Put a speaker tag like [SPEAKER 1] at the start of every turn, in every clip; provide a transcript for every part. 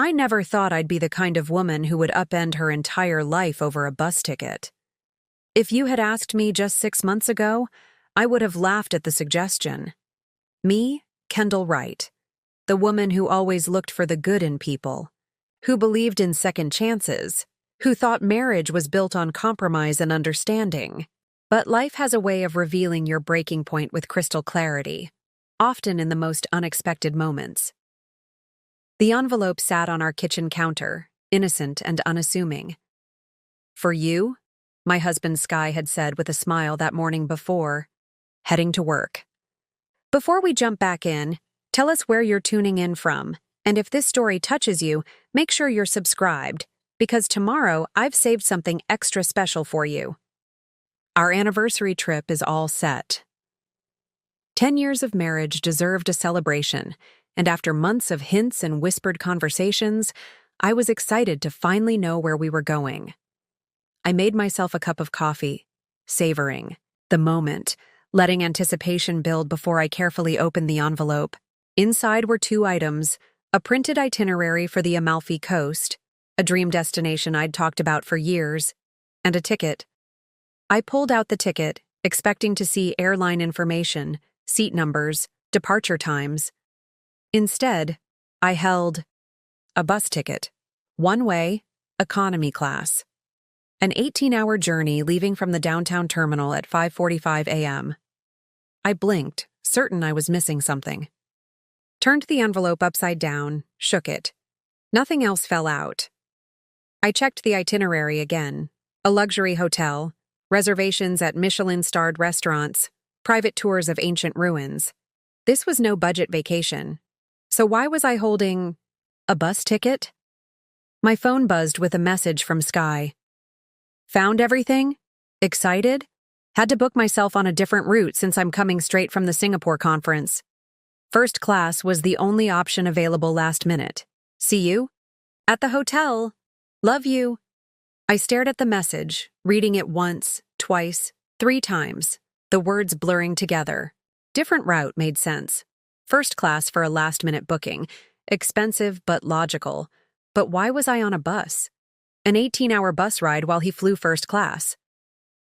[SPEAKER 1] I never thought I'd be the kind of woman who would upend her entire life over a bus ticket. If you had asked me just 6 months ago, I would have laughed at the suggestion. Me, Kendall Wright, the woman who always looked for the good in people, who believed in second chances, who thought marriage was built on compromise and understanding. But life has a way of revealing your breaking point with crystal clarity, often in the most unexpected moments. The envelope sat on our kitchen counter, innocent and unassuming. "For you," my husband Skye had said with a smile that morning before, heading to work. Before we jump back in, tell us where you're tuning in from, and if this story touches you, make sure you're subscribed, because tomorrow I've saved something extra special for you. Our anniversary trip is all set. 10 years of marriage deserved a celebration, and after months of hints and whispered conversations, I was excited to finally know where we were going. I made myself a cup of coffee, savoring the moment, letting anticipation build before I carefully opened the envelope. Inside were 2 items, a printed itinerary for the Amalfi Coast, a dream destination I'd talked about for years, and a ticket. I pulled out the ticket, expecting to see airline information, seat numbers, departure times. Instead, I held a bus ticket, one-way, economy class. An 18-hour journey leaving from the downtown terminal at 5:45 a.m. I blinked, certain I was missing something. Turned the envelope upside down, shook it. Nothing else fell out. I checked the itinerary again. A luxury hotel, reservations at Michelin-starred restaurants, private tours of ancient ruins. This was no budget vacation. So why was I holding a bus ticket? My phone buzzed with a message from Skye. "Found everything? Excited? Had to book myself on a different route since I'm coming straight from the Singapore conference. First class was the only option available last minute. See you at the hotel. Love you." I stared at the message, reading it once, twice, 3 times, the words blurring together. Different route made sense. First class for a last-minute booking. Expensive but logical. But why was I on a bus? An 18-hour bus ride while he flew first class.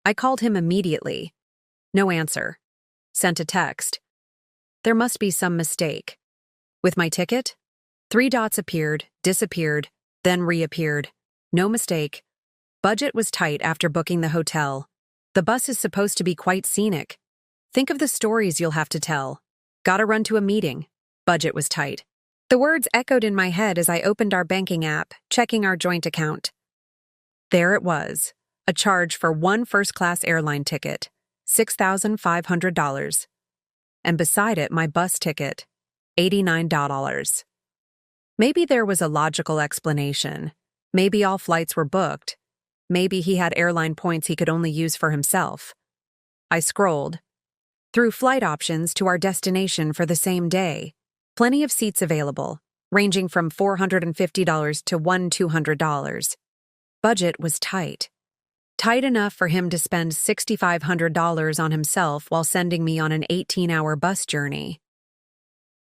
[SPEAKER 1] I called him immediately. No answer. Sent a text. There must be some mistake. With my ticket? 3 dots appeared, disappeared, then reappeared. No mistake. Budget was tight after booking the hotel. The bus is supposed to be quite scenic. Think of the stories you'll have to tell. Gotta run to a meeting. Budget was tight. The words echoed in my head as I opened our banking app, checking our joint account. There it was, a charge for 1 first-class airline ticket, $6,500. And beside it, my bus ticket, $89. Maybe there was a logical explanation. Maybe all flights were booked. Maybe he had airline points he could only use for himself. I scrolled through flight options to our destination for the same day. Plenty of seats available, ranging from $450 to $200. Budget was tight. Tight enough for him to spend $6,500 on himself while sending me on an 18-hour bus journey.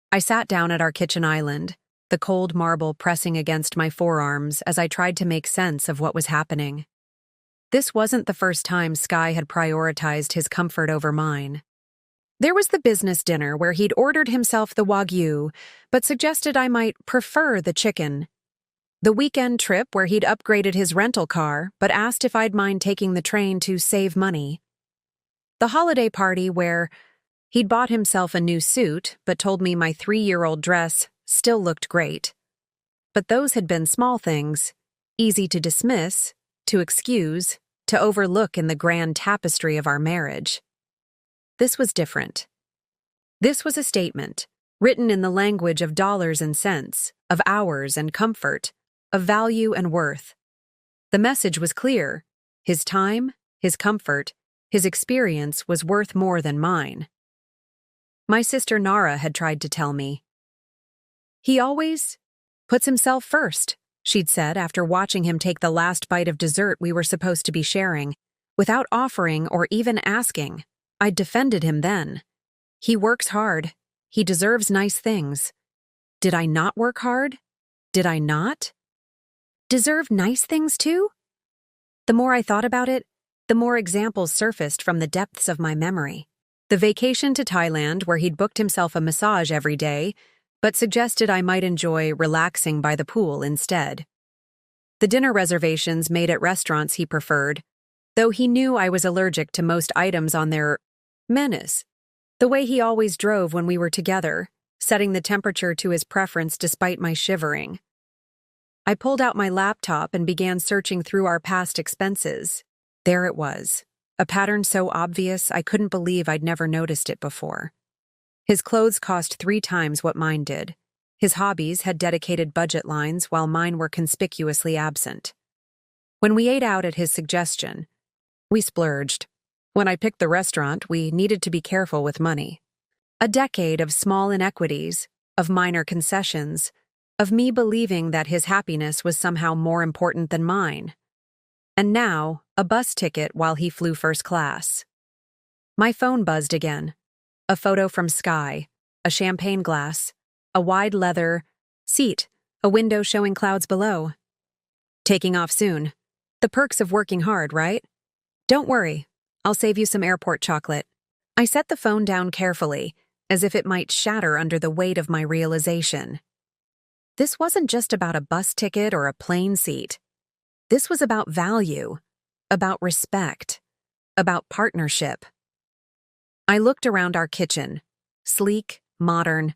[SPEAKER 1] I sat down at our kitchen island, the cold marble pressing against my forearms as I tried to make sense of what was happening. This wasn't the first time Skye had prioritized his comfort over mine. There was the business dinner where he'd ordered himself the Wagyu, but suggested I might prefer the chicken. The weekend trip where he'd upgraded his rental car, but asked if I'd mind taking the train to save money. The holiday party where he'd bought himself a new suit, but told me my 3-year-old dress still looked great. But those had been small things, easy to dismiss, to excuse, to overlook in the grand tapestry of our marriage. This was different. This was a statement, written in the language of dollars and cents, of hours and comfort, of value and worth. The message was clear. His time, his comfort, his experience was worth more than mine. My sister Nara had tried to tell me. "He always puts himself first," she'd said after watching him take the last bite of dessert we were supposed to be sharing, without offering or even asking. I'd defended him then. He works hard. He deserves nice things. Did I not work hard? Did I not deserve nice things too? The more I thought about it, the more examples surfaced from the depths of my memory. The vacation to Thailand, where he'd booked himself a massage every day, but suggested I might enjoy relaxing by the pool instead. The dinner reservations made at restaurants he preferred, though he knew I was allergic to most items on their menus. The way he always drove when we were together, setting the temperature to his preference despite my shivering. I pulled out my laptop and began searching through our past expenses. There it was, a pattern so obvious I couldn't believe I'd never noticed it before. His clothes cost 3 times what mine did. His hobbies had dedicated budget lines while mine were conspicuously absent. When we ate out at his suggestion, we splurged. When I picked the restaurant, we needed to be careful with money. A decade of small inequities, of minor concessions, of me believing that his happiness was somehow more important than mine. And now, a bus ticket while he flew first class. My phone buzzed again. A photo from Skye, a champagne glass, a wide leather seat, a window showing clouds below. Taking off soon. The perks of working hard, right? Don't worry, I'll save you some airport chocolate. I set the phone down carefully, as if it might shatter under the weight of my realization. This wasn't just about a bus ticket or a plane seat. This was about value, about respect, about partnership. I looked around our kitchen, sleek, modern,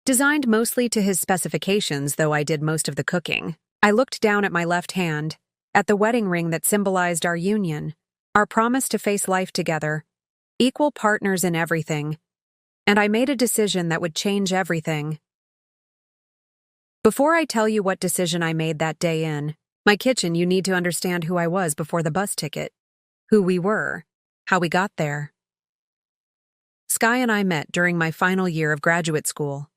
[SPEAKER 1] designed mostly to his specifications, though I did most of the cooking. I looked down at my left hand, at the wedding ring that symbolized our union, our promise to face life together, equal partners in everything, and I made a decision that would change everything. Before I tell you what decision I made that day in my kitchen, you need to understand who I was before the bus ticket, who we were, how we got there. Skye and I met during my final year of graduate school.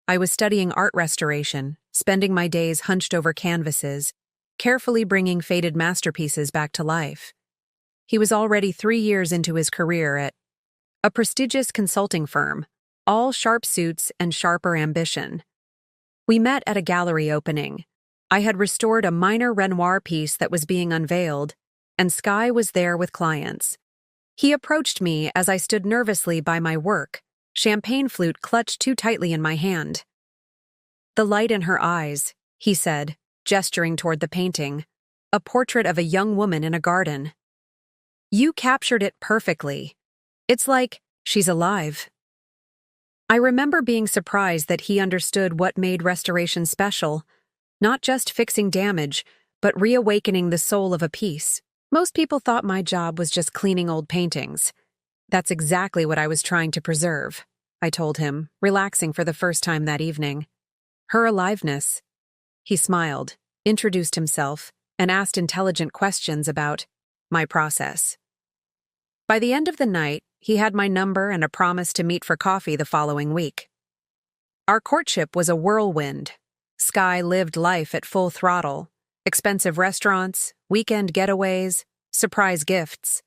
[SPEAKER 1] I was studying art restoration, spending my days hunched over canvases, carefully bringing faded masterpieces back to life. He was already 3 years into his career at a prestigious consulting firm, all sharp suits and sharper ambition. We met at a gallery opening. I had restored a minor Renoir piece that was being unveiled, and Skye was there with clients. He approached me as I stood nervously by my work, champagne flute clutched too tightly in my hand. "The light in her eyes," he said, gesturing toward the painting, a portrait of a young woman in a garden. "You captured it perfectly. It's like she's alive." I remember being surprised that he understood what made restoration special, not just fixing damage, but reawakening the soul of a piece. Most people thought my job was just cleaning old paintings. That's exactly what I was trying to preserve, I told him, relaxing for the first time that evening. Her aliveness. He smiled, introduced himself, and asked intelligent questions about my process. By the end of the night, he had my number and a promise to meet for coffee the following week. Our courtship was a whirlwind. Skye lived life at full throttle. Expensive restaurants, weekend getaways, surprise gifts.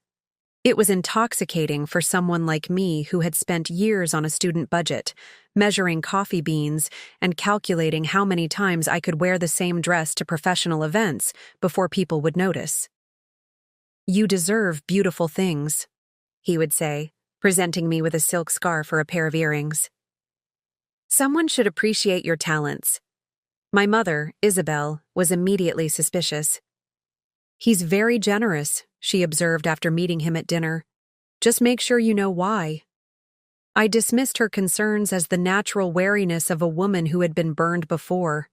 [SPEAKER 1] It was intoxicating for someone like me who had spent years on a student budget, measuring coffee beans and calculating how many times I could wear the same dress to professional events before people would notice. "You deserve beautiful things," he would say, presenting me with a silk scarf or a pair of earrings. "Someone should appreciate your talents." My mother, Isabel, was immediately suspicious. "He's very generous," she observed after meeting him at dinner. "Just make sure you know why." I dismissed her concerns as the natural wariness of a woman who had been burned before.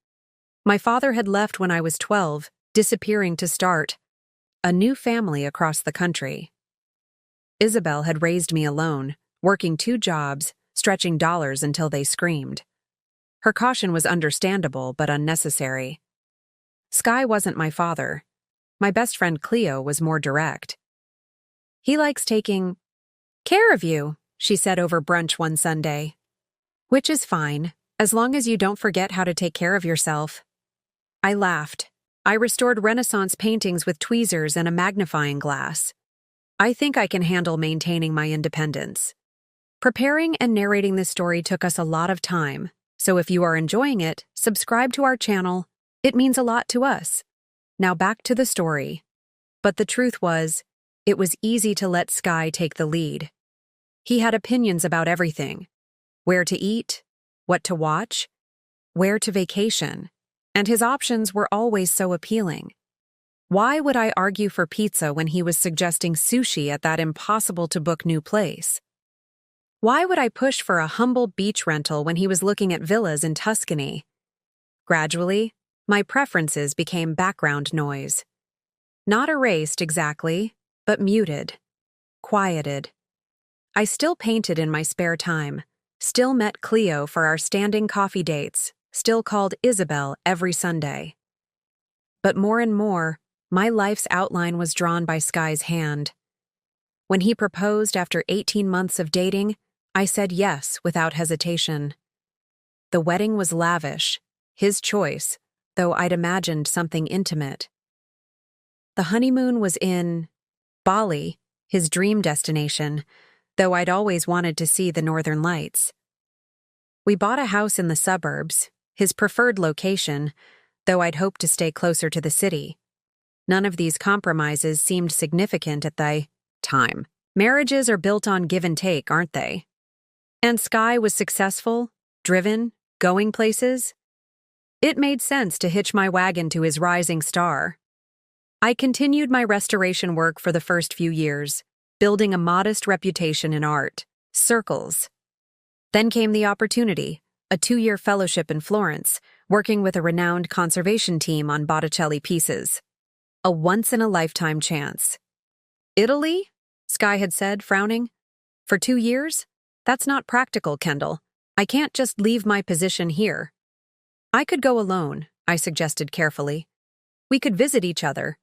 [SPEAKER 1] My father had left when I was 12, disappearing to start a new family across the country. Isabel had raised me alone, working 2 jobs, stretching dollars until they screamed. Her caution was understandable but unnecessary. Skye wasn't my father. My best friend Cleo was more direct. "He likes taking care of you," she said over brunch one Sunday. "Which is fine, as long as you don't forget how to take care of yourself." I laughed. I restored Renaissance paintings with tweezers and a magnifying glass. I think I can handle maintaining my independence. Preparing and narrating this story took us a lot of time, so if you are enjoying it, subscribe to our channel, It means a lot to us. Now back to the story. But the truth was, it was easy to let Skye take the lead. He had opinions about everything: where to eat, what to watch, where to vacation, and his options were always so appealing. Why would I argue for pizza when he was suggesting sushi at that impossible-to-book new place? Why would I push for a humble beach rental when he was looking at villas in Tuscany? Gradually, my preferences became background noise. Not erased exactly, but muted, quieted. I still painted in my spare time, still met Cleo for our standing coffee dates, still called Isabel every Sunday. But more and more, my life's outline was drawn by Skye's hand. When he proposed after 18 months of dating, I said yes without hesitation. The wedding was lavish, his choice, though I'd imagined something intimate. The honeymoon was in Bali, his dream destination, though I'd always wanted to see the northern lights. We bought a house in the suburbs, his preferred location, though I'd hoped to stay closer to the city. None of these compromises seemed significant at the time. Marriages are built on give and take, aren't they? And Skye was successful, driven, going places. It made sense to hitch my wagon to his rising star. I continued my restoration work for the first few years, building a modest reputation in art, circles. Then came the opportunity, a 2-year fellowship in Florence, working with a renowned conservation team on Botticelli pieces. A once-in-a-lifetime chance. Italy? Skye had said, frowning. For 2 years? That's not practical, Kendall. I can't just leave my position here. I could go alone, I suggested carefully. We could visit each other.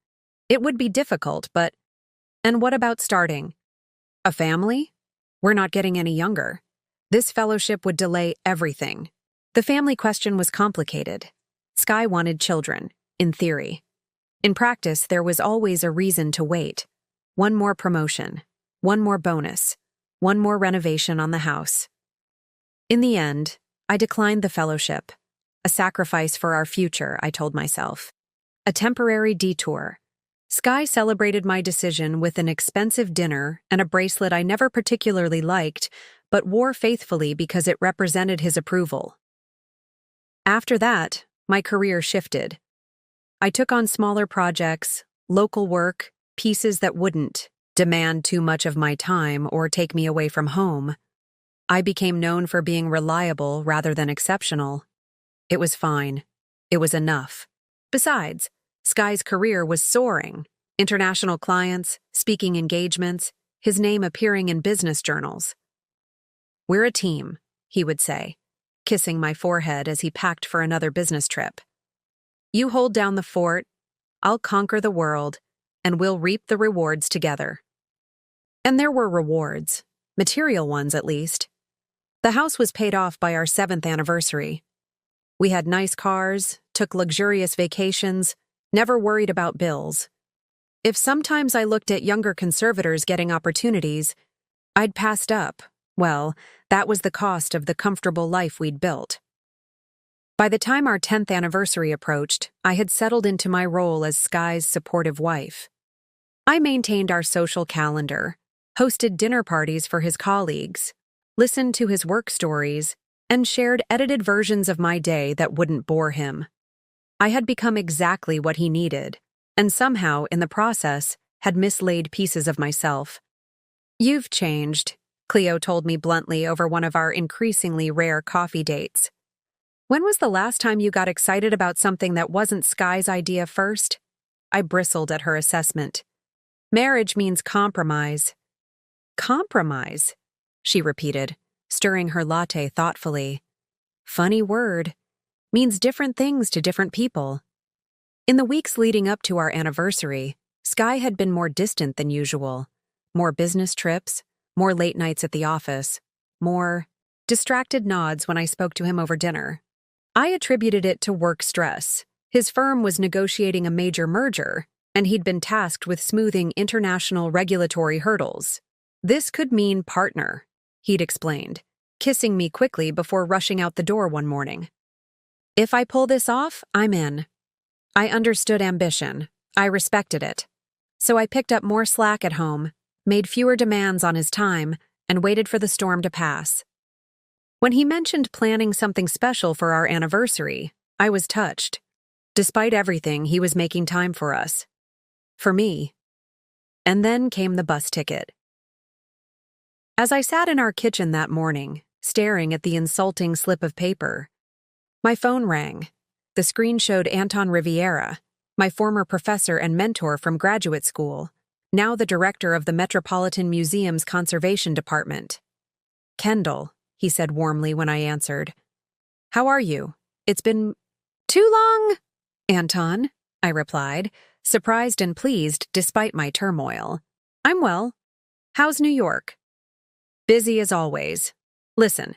[SPEAKER 1] It would be difficult, but... And what about starting a family? We're not getting any younger. This fellowship would delay everything. The family question was complicated. Skye wanted children, in theory. In practice, there was always a reason to wait. One more promotion, one more bonus, one more renovation on the house. In the end, I declined the fellowship. A sacrifice for our future, I told myself. A temporary detour. Skye celebrated my decision with an expensive dinner and a bracelet I never particularly liked, but wore faithfully because it represented his approval. After that, my career shifted. I took on smaller projects, local work, pieces that wouldn't demand too much of my time or take me away from home. I became known for being reliable rather than exceptional. It was fine. It was enough. Besides, Skye's career was soaring. International clients, speaking engagements, his name appearing in business journals. "We're a team," he would say, kissing my forehead as he packed for another business trip. "You hold down the fort, I'll conquer the world, and we'll reap the rewards together." And there were rewards, material ones at least. The house was paid off by our 7th anniversary. We had nice cars, took luxurious vacations, never worried about bills. If sometimes I looked at younger conservators getting opportunities, I'd passed up. Well, that was the cost of the comfortable life we'd built. By the time our 10th anniversary approached, I had settled into my role as Skye's supportive wife. I maintained our social calendar, hosted dinner parties for his colleagues, listened to his work stories, and shared edited versions of my day that wouldn't bore him. I had become exactly what he needed, and somehow, in the process, had mislaid pieces of myself. "You've changed," Cleo told me bluntly over one of our increasingly rare coffee dates. "When was the last time you got excited about something that wasn't Skye's idea first?" I bristled at her assessment. "Marriage means compromise." "Compromise?" she repeated, stirring her latte thoughtfully. "Funny word. Means different things to different people." In the weeks leading up to our anniversary, Skye had been more distant than usual. More business trips, more late nights at the office, more distracted nods when I spoke to him over dinner. I attributed it to work stress. His firm was negotiating a major merger, and he'd been tasked with smoothing international regulatory hurdles. "This could mean partner," he'd explained, kissing me quickly before rushing out the door one morning. "If I pull this off, I'm in. I understood ambition. I respected it. So I picked up more slack at home, made fewer demands on his time, and waited for the storm to pass. When he mentioned planning something special for our anniversary, I was touched. Despite everything, he was making time for us. For me. And then came the bus ticket. As I sat in our kitchen that morning, staring at the insulting slip of paper, my phone rang. The screen showed Anton Riviera, my former professor and mentor from graduate school, now the director of the Metropolitan Museum's Conservation Department. "Kendall," he said warmly when I answered. "How are you? It's been too long, Anton," I replied, surprised and pleased despite my turmoil. "I'm well. How's New York?" "Busy as always. Listen,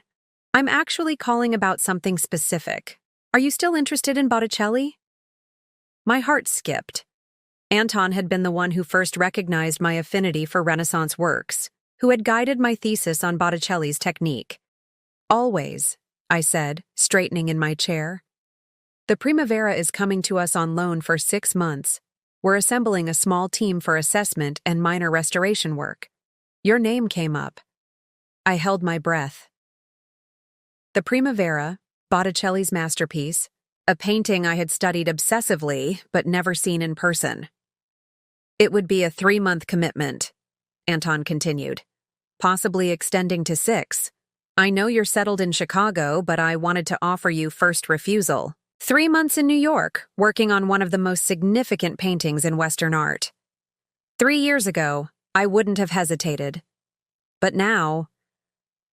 [SPEAKER 1] I'm actually calling about something specific. Are you still interested in Botticelli?" My heart skipped. Anton had been the one who first recognized my affinity for Renaissance works, who had guided my thesis on Botticelli's technique. "Always," I said, straightening in my chair. "The Primavera is coming to us on loan for 6 months. We're assembling a small team for assessment and minor restoration work. Your name came up." I held my breath. The Primavera, Botticelli's masterpiece, a painting I had studied obsessively but never seen in person. "It would be a 3-month commitment," Anton continued, "possibly extending to 6. I know you're settled in Chicago, but I wanted to offer you first refusal. 3 months in New York, working on one of the most significant paintings in Western art. 3 years ago, I wouldn't have hesitated. But now—"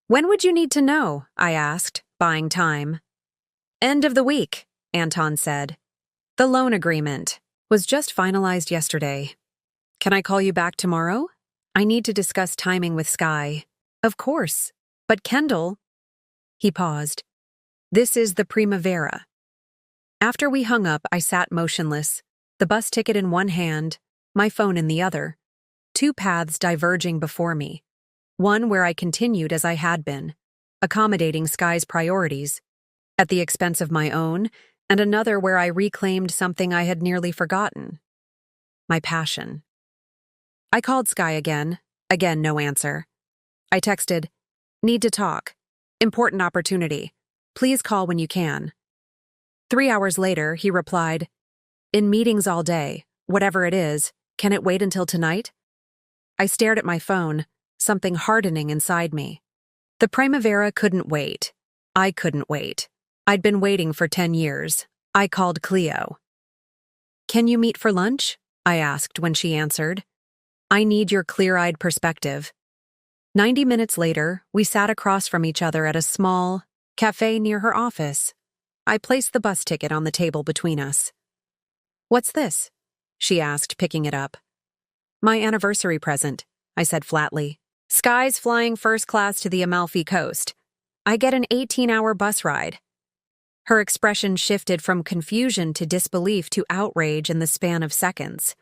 [SPEAKER 1] "When would you need to know?" I asked, buying time. "End of the week," Anton said. "The loan agreement was just finalized yesterday. Can I call you back tomorrow? I need to discuss timing with Skye." "Of course. But Kendall—" He paused. "This is the Primavera." After we hung up, I sat motionless, the bus ticket in one hand, my phone in the other, 2 paths diverging before me. One where I continued as I had been, accommodating Skye's priorities, at the expense of my own, and another where I reclaimed something I had nearly forgotten. My passion. I called Skye again. Again, no answer. I texted, "Need to talk. Important opportunity. Please call when you can." 3 hours later, he replied, "In meetings all day. Whatever it is, can it wait until tonight?" I stared at my phone, something hardening inside me. The Primavera couldn't wait. I couldn't wait. I'd been waiting for 10 years. I called Cleo. "Can you meet for lunch?" I asked when she answered. "I need your clear-eyed perspective." 90 minutes later, we sat across from each other at a small cafe near her office. I placed the bus ticket on the table between us. "What's this?" she asked, picking it up. "My anniversary present," I said flatly. "Skye's flying first class to the Amalfi Coast. I get an 18-hour bus ride." Her expression shifted from confusion to disbelief to outrage in the span of seconds.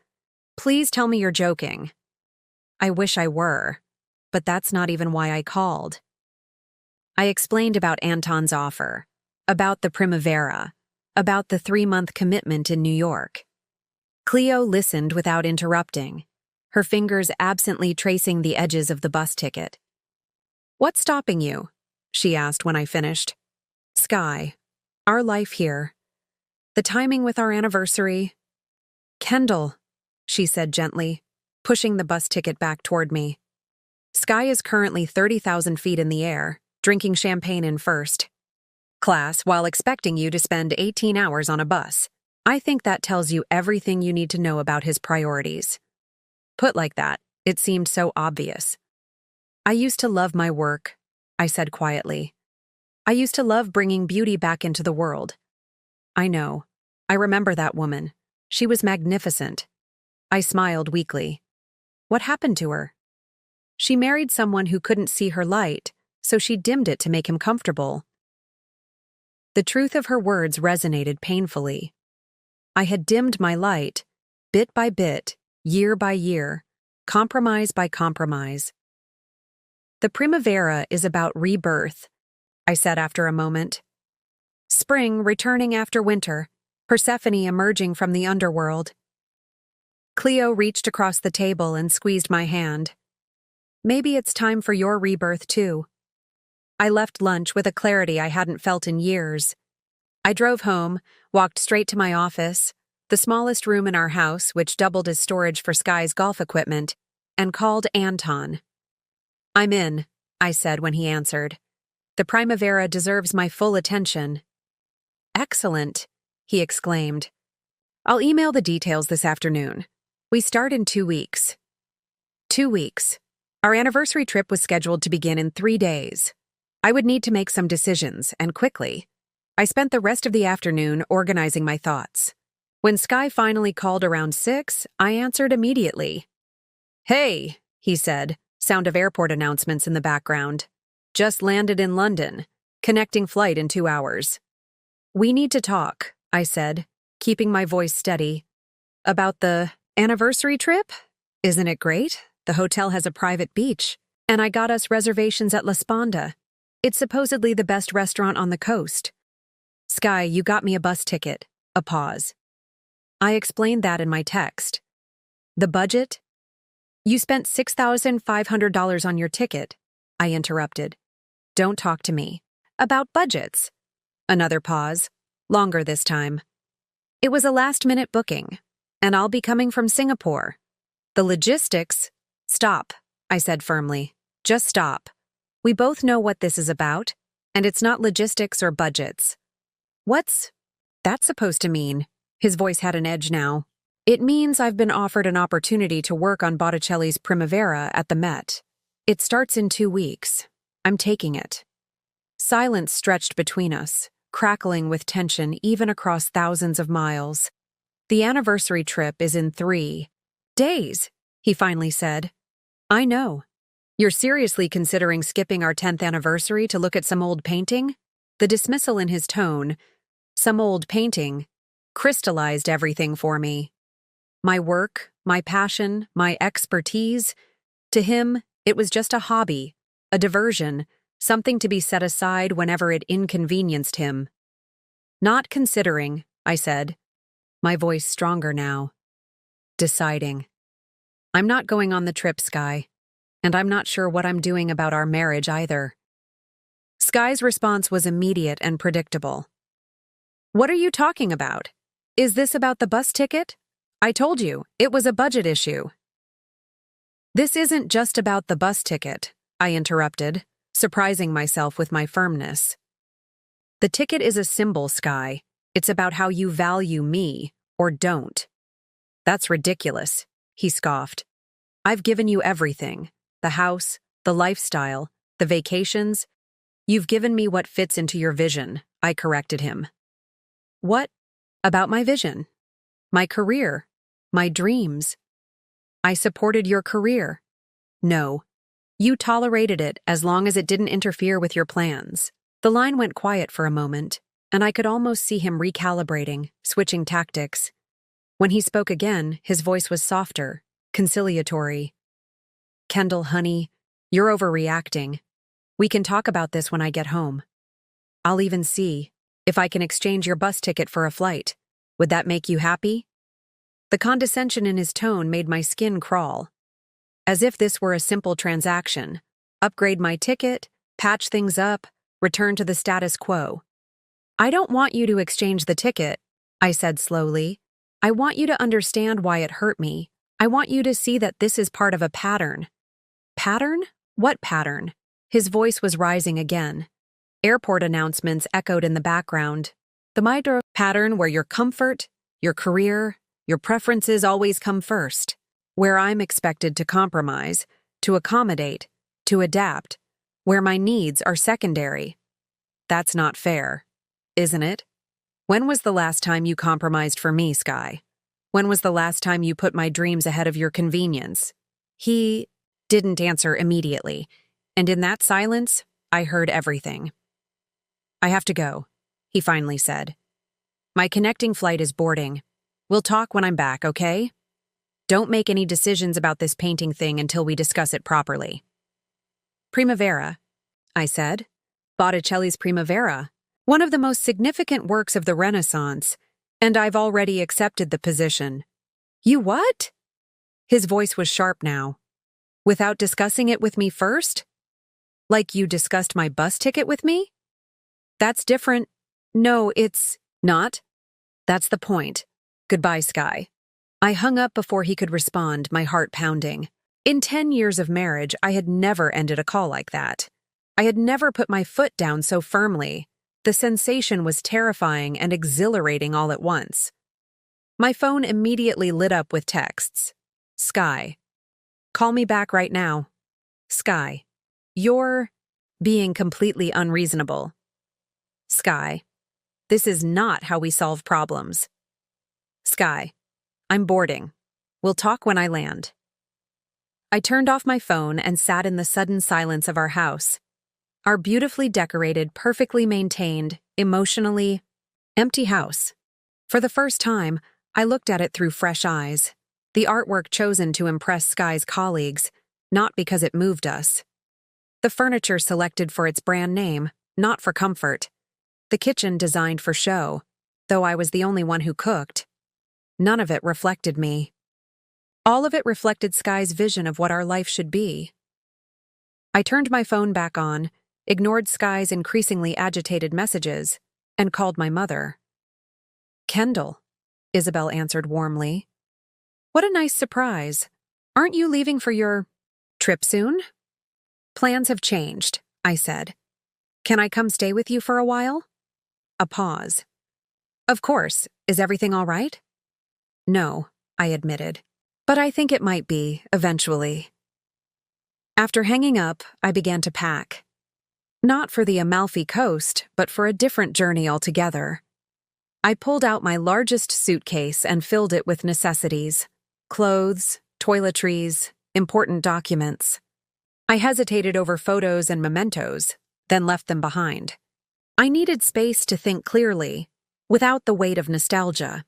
[SPEAKER 1] "Please tell me you're joking." I wish I were, but that's not even why I called. I explained about Anton's offer, about the Primavera, about the 3-month commitment in New York. Cleo listened without interrupting, her fingers absently tracing the edges of the bus ticket. "What's stopping you?" she asked when I finished. "Skye. Our life here. The timing with our anniversary." "Kendall," she said gently, pushing the bus ticket back toward me. "Skye is currently 30,000 feet in the air, drinking champagne in first class while expecting you to spend 18 hours on a bus. I think that tells you everything you need to know about his priorities." Put like that, it seemed so obvious. "I used to love my work," I said quietly. "I used to love bringing beauty back into the world." "I know. I remember that woman. She was magnificent." I smiled weakly. "What happened to her?" "She married someone who couldn't see her light, so she dimmed it to make him comfortable." The truth of her words resonated painfully. I had dimmed my light, bit by bit, year by year, compromise by compromise. "The Primavera is about rebirth," I said after a moment. "Spring returning after winter, Persephone emerging from the underworld. Cleo reached across the table and squeezed my hand. Maybe it's time for your rebirth, too. I left lunch with a clarity I hadn't felt in years. I drove home, walked straight to my office, the smallest room in our house, which doubled as storage for Skye's golf equipment, and called Anton. "I'm in," I said when he answered. "The Primavera deserves my full attention." "Excellent," he exclaimed. "I'll email the details this afternoon. We start in 2 weeks." 2 weeks. Our anniversary trip was scheduled to begin in 3 days. I would need to make some decisions, and quickly. I spent the rest of the afternoon organizing my thoughts. When Skye finally called around 6, I answered immediately. "Hey," he said, sound of airport announcements in the background. "Just landed in London. Connecting flight in 2 hours." "We need to talk," I said, keeping my voice steady. "About the anniversary trip? Isn't it great? The hotel has a private beach, and I got us reservations at La Sponda. It's supposedly the best restaurant on the coast." "Skye, you got me a bus ticket." A pause. "I explained that in my text." "The budget?" "You spent $6,500 on your ticket," I interrupted. "Don't talk to me about budgets." Another pause, longer this time. "It was a last-minute booking, and I'll be coming from Singapore. The logistics—" "Stop," I said firmly. "Just stop. We both know what this is about, and it's not logistics or budgets." "What's that supposed to mean?" His voice had an edge now. "It means I've been offered an opportunity to work on Botticelli's Primavera at the Met. It starts in 2 weeks. I'm taking it." Silence stretched between us, crackling with tension even across thousands of miles. "The anniversary trip is in 3 days, he finally said. "I know. You're seriously considering skipping our 10th anniversary to look at some old painting?" The dismissal in his tone, "some old painting," crystallized everything for me. My work, my passion, my expertise. To him, it was just a hobby, a diversion, something to be set aside whenever it inconvenienced him. "Not considering," I said, my voice stronger now. "Deciding. I'm not going on the trip, Skye, and I'm not sure what I'm doing about our marriage either." Skye's response was immediate and predictable. "What are you talking about? Is this about the bus ticket? I told you, it was a budget issue." "This isn't just about the bus ticket," I interrupted, surprising myself with my firmness. "The ticket is a symbol, Skye. It's about how you value me, or don't." "That's ridiculous," he scoffed. "I've given you everything. The house, the lifestyle, the vacations. You've given me what fits into your vision," I corrected him. "What about my vision? My career? My dreams?" "I supported your career." "No. You tolerated it as long as it didn't interfere with your plans." The line went quiet for a moment, and I could almost see him recalibrating, switching tactics. When he spoke again, his voice was softer, conciliatory. "Kendall, honey, you're overreacting. We can talk about this when I get home. I'll even see if I can exchange your bus ticket for a flight. Would that make you happy?" The condescension in his tone made my skin crawl. As if this were a simple transaction. Upgrade my ticket, patch things up, return to the status quo. "I don't want you to exchange the ticket," I said slowly. "I want you to understand why it hurt me. I want you to see that this is part of a pattern." "Pattern? What pattern?" His voice was rising again. Airport announcements echoed in the background. "The micro pattern where your comfort, your career, your preferences always come first. Where I'm expected to compromise, to accommodate, to adapt. Where my needs are secondary. That's not fair, isn't it? When was the last time you compromised for me, Skye? When was the last time you put my dreams ahead of your convenience?" He didn't answer immediately, and in that silence, I heard everything. "I have to go," he finally said. "My connecting flight is boarding. We'll talk when I'm back, okay? Don't make any decisions about this painting thing until we discuss it properly." "Primavera," I said. "Botticelli's Primavera. One of the most significant works of the Renaissance. And I've already accepted the position. You what? His voice was sharp now. Without discussing it with me first? Like you discussed my bus ticket with me? That's different. No, it's not. That's the point. Goodbye, Skye. I hung up before he could respond, my heart pounding. In 10 years of marriage, I had never ended a call like that. I had never put my foot down so firmly. The sensation was terrifying and exhilarating all at once. My phone immediately lit up with texts. Skye. Call me back right now. Skye. You're being completely unreasonable. Skye. This is not how we solve problems. Skye. I'm boarding. We'll talk when I land. I turned off my phone and sat in the sudden silence of our house. Our beautifully decorated, perfectly maintained, emotionally empty house. For the first time, I looked at it through fresh eyes. The artwork chosen to impress Skye's colleagues, not because it moved us. The furniture selected for its brand name, not for comfort. The kitchen designed for show, though I was the only one who cooked. None of it reflected me. All of it reflected Skye's vision of what our life should be. I turned my phone back on, ignored Skye's increasingly agitated messages, and called my mother. Kendall, Isabel answered warmly. What a nice surprise. Aren't you leaving for your trip soon? Plans have changed, I said. Can I come stay with you for a while? A pause. Of course. Is everything all right? No, I admitted. But I think it might be, eventually. After hanging up, I began to pack. Not for the Amalfi Coast, but for a different journey altogether. I pulled out my largest suitcase and filled it with necessities. Clothes, toiletries, important documents. I hesitated over photos and mementos, then left them behind. I needed space to think clearly, without the weight of nostalgia.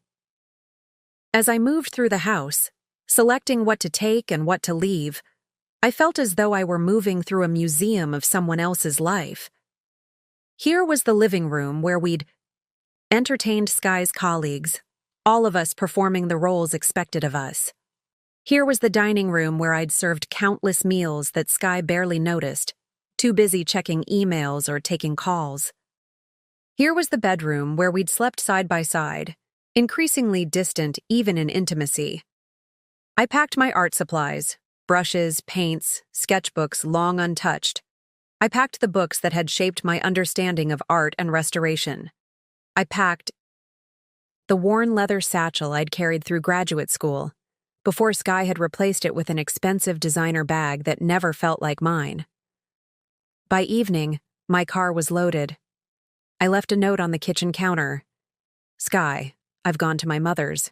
[SPEAKER 1] As I moved through the house, selecting what to take and what to leave, I felt as though I were moving through a museum of someone else's life. Here was the living room where we'd entertained Skye's colleagues, all of us performing the roles expected of us. Here was the dining room where I'd served countless meals that Skye barely noticed, too busy checking emails or taking calls. Here was the bedroom where we'd slept side by side, increasingly distant even in intimacy. I packed my art supplies, brushes, paints, sketchbooks long untouched. I packed the books that had shaped my understanding of art and restoration. I packed the worn leather satchel I'd carried through graduate school, before Skye had replaced it with an expensive designer bag that never felt like mine. By evening, my car was loaded. I left a note on the kitchen counter. Skye, I've gone to my mother's.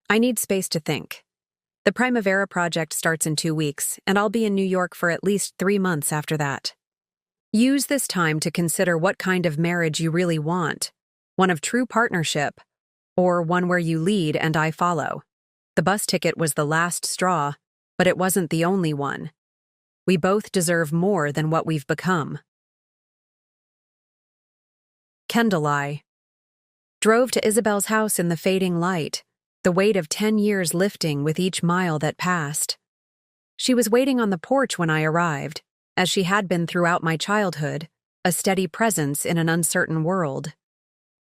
[SPEAKER 1] I need space to think. The Primavera project starts in 2 weeks, and I'll be in New York for at least 3 months after that. Use this time to consider what kind of marriage you really want, one of true partnership, or one where you lead and I follow. The bus ticket was the last straw, but it wasn't the only one. We both deserve more than what we've become. Kendall I drove to Isabel's house in the fading light, the weight of 10 years lifting with each mile that passed. She was waiting on the porch when I arrived, as she had been throughout my childhood, a steady presence in an uncertain world.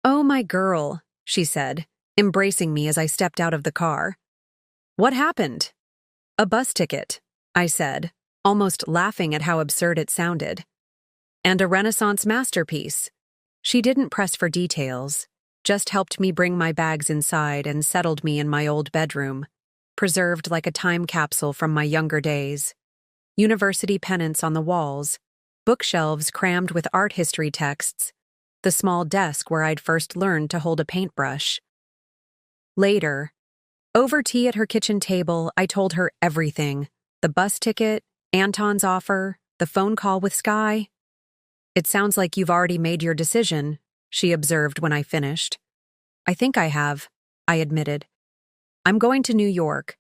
[SPEAKER 1] Oh, my girl, she said, embracing me as I stepped out of the car. What happened? A bus ticket, I said, almost laughing at how absurd it sounded. And a Renaissance masterpiece. She didn't press for details, just helped me bring my bags inside and settled me in my old bedroom, preserved like a time capsule from my younger days. University pennants on the walls, bookshelves crammed with art history texts, the small desk where I'd first learned to hold a paintbrush. Later, over tea at her kitchen table, I told her everything: the bus ticket, Anton's offer, the phone call with Skye. It sounds like you've already made your decision, she observed when I finished. I think I have, I admitted. I'm going to New York.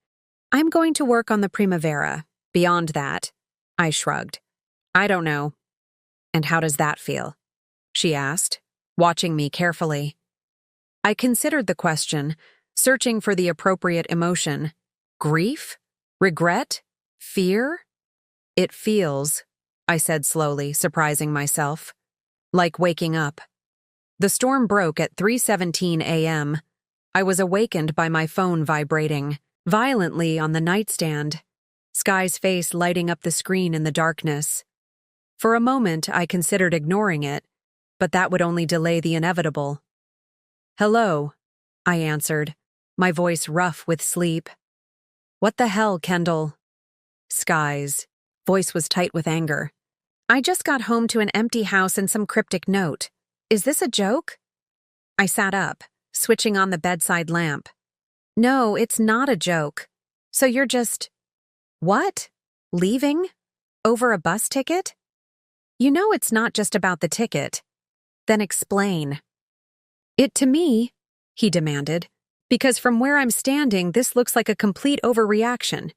[SPEAKER 1] I'm going to work on the Primavera. Beyond that, I shrugged. I don't know. And how does that feel? She asked, watching me carefully. I considered the question, searching for the appropriate emotion. Grief? Regret? Fear? It feels, I said slowly, surprising myself, like waking up. The storm broke at 3:17 a.m. I was awakened by my phone vibrating violently on the nightstand, Skye's face lighting up the screen in the darkness. For a moment, I considered ignoring it, but that would only delay the inevitable. "Hello," I answered, my voice rough with sleep. "What the hell, Kendall?" Skye's voice was tight with anger. "I just got home to an empty house and some cryptic note. Is this a joke?" I sat up, switching on the bedside lamp. "No, it's not a joke. So you're just... What? Leaving? Over a bus ticket? You know it's not just about the ticket. Then explain." "It to me," he demanded, "because from where I'm standing, this looks like a complete overreaction.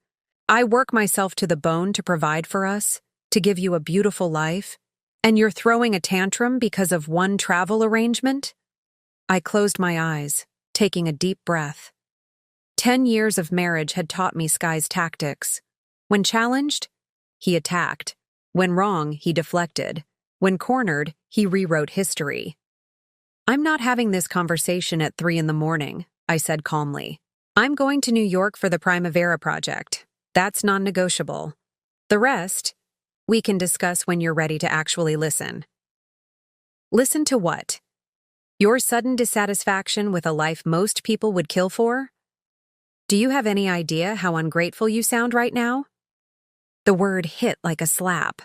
[SPEAKER 1] I work myself to the bone to provide for us, to give you a beautiful life, and you're throwing a tantrum because of one travel arrangement?" I closed my eyes, taking a deep breath. 10 years of marriage had taught me Skye's tactics. When challenged, he attacked. When wrong, he deflected. When cornered, he rewrote history. "I'm not having this conversation at 3 in the morning, I said calmly. "I'm going to New York for the Primavera project. That's non-negotiable. The rest, we can discuss when you're ready to actually listen." "Listen to what? Your sudden dissatisfaction with a life most people would kill for? Do you have any idea how ungrateful you sound right now?" The word hit like a slap.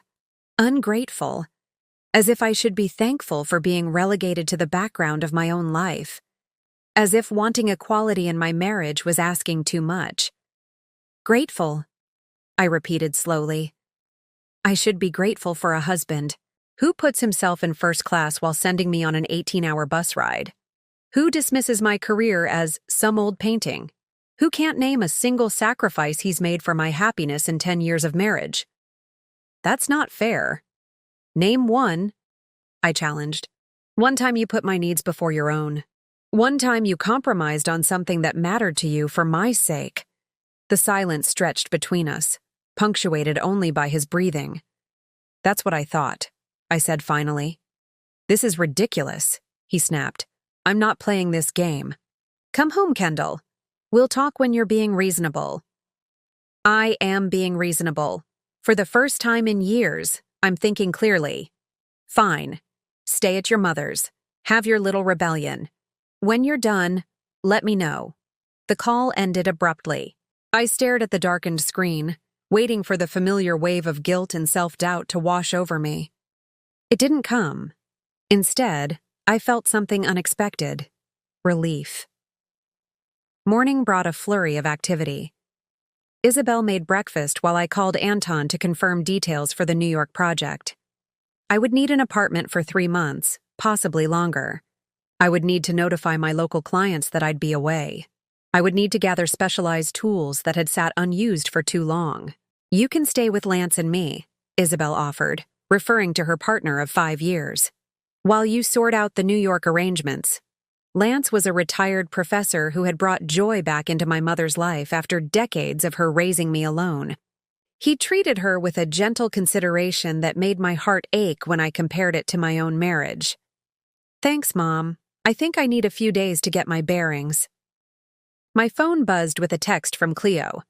[SPEAKER 1] Ungrateful. As if I should be thankful for being relegated to the background of my own life. As if wanting equality in my marriage was asking too much. "Grateful," I repeated slowly. "I should be grateful for a husband. Who puts himself in first class while sending me on an 18-hour bus ride? Who dismisses my career as some old painting? Who can't name a single sacrifice he's made for my happiness in 10 years of marriage? That's not fair. Name one," I challenged. "One time you put my needs before your own. One time you compromised on something that mattered to you for my sake." The silence stretched between us, punctuated only by his breathing. "That's what I thought," I said finally. "This is ridiculous," he snapped. "I'm not playing this game. Come home, Kendall. We'll talk when you're being reasonable." I am being reasonable. For the first time in years, I'm thinking clearly. Fine. Stay at your mother's. Have your little rebellion. When you're done, let me know. The call ended abruptly. I stared at the darkened screen, waiting for the familiar wave of guilt and self-doubt to wash over me. It didn't come. Instead, I felt something unexpected. Relief. Morning brought a flurry of activity. Isabel made breakfast while I called Anton to confirm details for the New York project. I would need an apartment for 3 months, possibly longer. I would need to notify my local clients that I'd be away. I would need to gather specialized tools that had sat unused for too long. "You can stay with Lance and me," Isabel offered, referring to her partner of 5 years. "While you sort out the New York arrangements." Lance was a retired professor who had brought joy back into my mother's life after decades of her raising me alone. He treated her with a gentle consideration that made my heart ache when I compared it to my own marriage. "Thanks, Mom. I think I need a few days to get my bearings." My phone buzzed with a text from Cleo.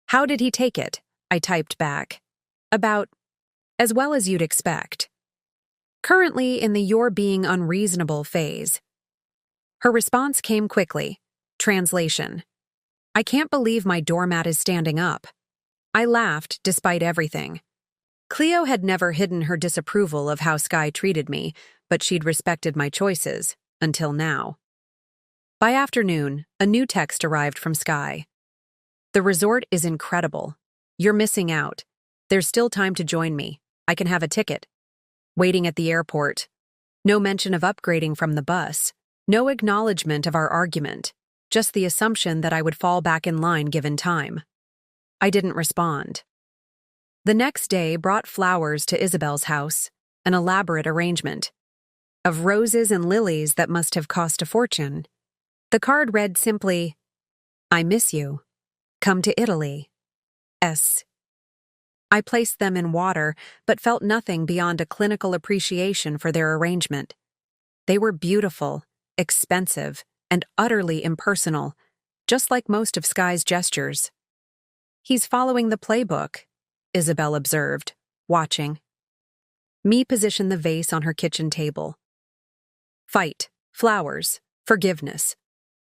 [SPEAKER 1] "How did he take it?" I typed back. "About as well as you'd expect. Currently in the you're being unreasonable phase." Her response came quickly. Translation: "I can't believe my doormat is standing up." I laughed despite everything. Cleo had never hidden her disapproval of how Skye treated me, but she'd respected my choices, until now. By afternoon, a new text arrived from Skye. "The resort is incredible. You're missing out. There's still time to join me. I can have a ticket." Waiting at the airport. No mention of upgrading from the bus. No acknowledgement of our argument. Just the assumption that I would fall back in line given time. I didn't respond. The next day brought flowers to Isabel's house, an elaborate arrangement. Of roses and lilies that must have cost a fortune. The card read simply, I miss you. Come to Italy. S. I placed them in water, but felt nothing beyond a clinical appreciation for their arrangement. They were beautiful, expensive, and utterly impersonal, just like most of Skye's gestures. He's following the playbook, Isabel observed, watching. Me positioned the vase on her kitchen table. Fight, flowers, forgiveness.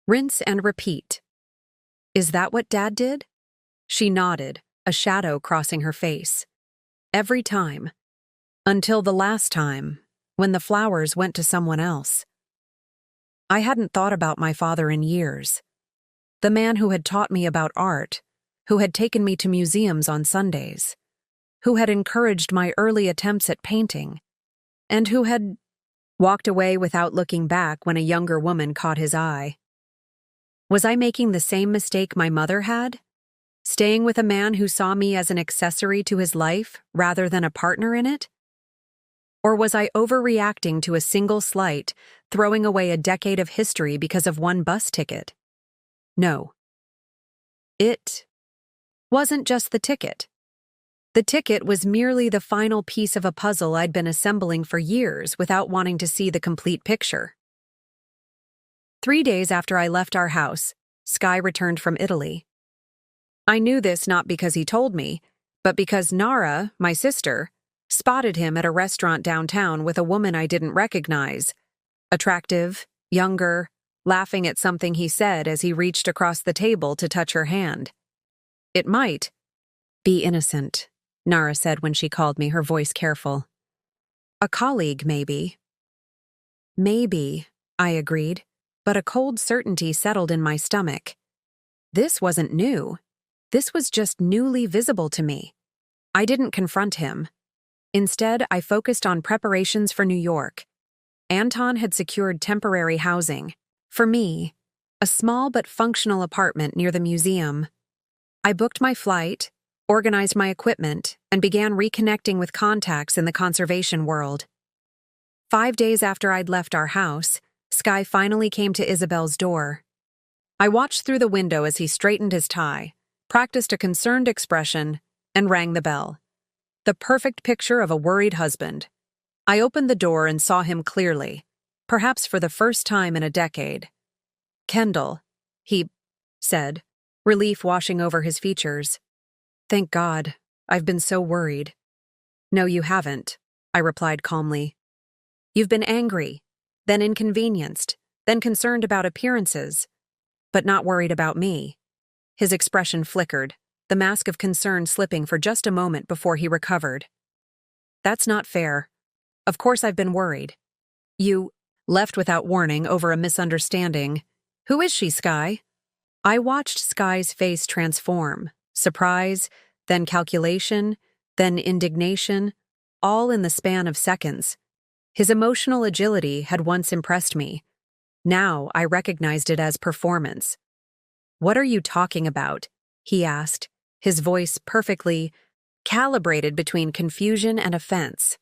[SPEAKER 1] Rinse and repeat. Is that what Dad did? She nodded, a shadow crossing her face. Every time. Until the last time, when the flowers went to someone else. I hadn't thought about my father in years. The man who had taught me about art, who had taken me to museums on Sundays, who had encouraged my early attempts at painting, and who had walked away without looking back when a younger woman caught his eye. Was I making the same mistake my mother had? Staying with a man who saw me as an accessory to his life rather than a partner in it? Or was I overreacting to a single slight, throwing away a decade of history because of one bus ticket? No. It wasn't just the ticket. The ticket was merely the final piece of a puzzle I'd been assembling for years without wanting to see the complete picture. 3 days after I left our house, Skye returned from Italy. I knew this not because he told me, but because Nara, my sister, spotted him at a restaurant downtown with a woman I didn't recognize. Attractive, younger, laughing at something he said as he reached across the table to touch her hand. It might be innocent, Nara said when she called me, her voice careful. A colleague, maybe. Maybe, I agreed, but a cold certainty settled in my stomach. This wasn't new. This was just newly visible to me. I didn't confront him. Instead, I focused on preparations for New York. Anton had secured temporary housing. For me, a small but functional apartment near the museum. I booked my flight, organized my equipment, and began reconnecting with contacts in the conservation world. 5 days after I'd left our house, Skye finally came to Isabel's door. I watched through the window as he straightened his tie, practiced a concerned expression, and rang the bell. The perfect picture of a worried husband. I opened the door and saw him clearly, perhaps for the first time in a decade. Kendall, he said, relief washing over his features. Thank God, I've been so worried. No, you haven't, I replied calmly. You've been angry, then inconvenienced, then concerned about appearances, but not worried about me. His expression flickered, the mask of concern slipping for just a moment before he recovered. That's not fair. Of course I've been worried. You left without warning over a misunderstanding. Who is she, Skye? I watched Skye's face transform, surprise, then calculation, then indignation, all in the span of seconds. His emotional agility had once impressed me. Now I recognized it as performance. What are you talking about? He asked, his voice perfectly calibrated between confusion and offense.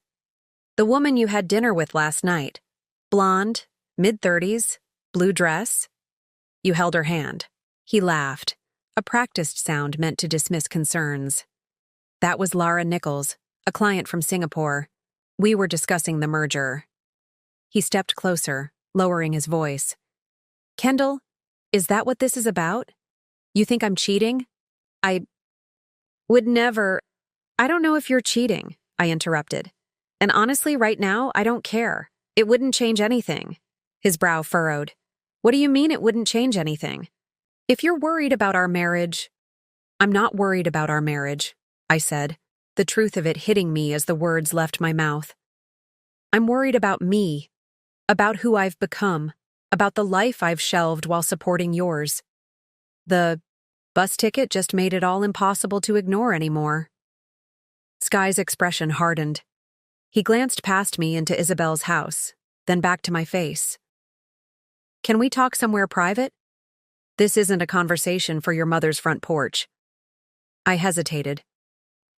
[SPEAKER 1] The woman you had dinner with last night. Blonde, mid-30s, blue dress. You held her hand. He laughed, a practiced sound meant to dismiss concerns. That was Lara Nichols, a client from Singapore. We were discussing the merger. He stepped closer, lowering his voice. Kendall, is that what this is about? You think I'm cheating? I would never. I don't know if you're cheating, I interrupted. And honestly, right now, I don't care. It wouldn't change anything. His brow furrowed. What do you mean it wouldn't change anything? If you're worried about our marriage. I'm not worried about our marriage, I said, the truth of it hitting me as the words left my mouth. I'm worried about me, about who I've become, about the life I've shelved while supporting yours. The bus ticket just made it all impossible to ignore anymore. Skye's expression hardened. He glanced past me into Isabel's house, then back to my face. Can we talk somewhere private? This isn't a conversation for your mother's front porch. I hesitated,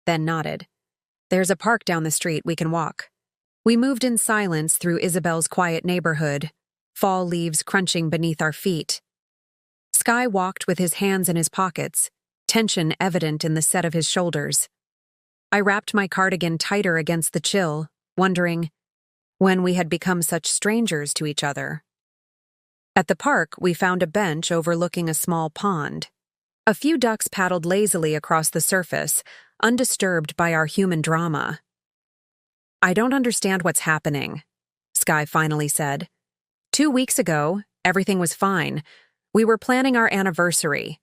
[SPEAKER 1] then nodded. There's a park down the street we can walk. We moved in silence through Isabel's quiet neighborhood, fall leaves crunching beneath our feet. Skye walked with his hands in his pockets, tension evident in the set of his shoulders. I wrapped my cardigan tighter against the chill, wondering when we had become such strangers to each other. At the park, we found a bench overlooking a small pond. A few ducks paddled lazily across the surface, undisturbed by our human drama. "I don't understand what's happening," Skye finally said. "2 weeks ago, everything was fine. We were planning our anniversary.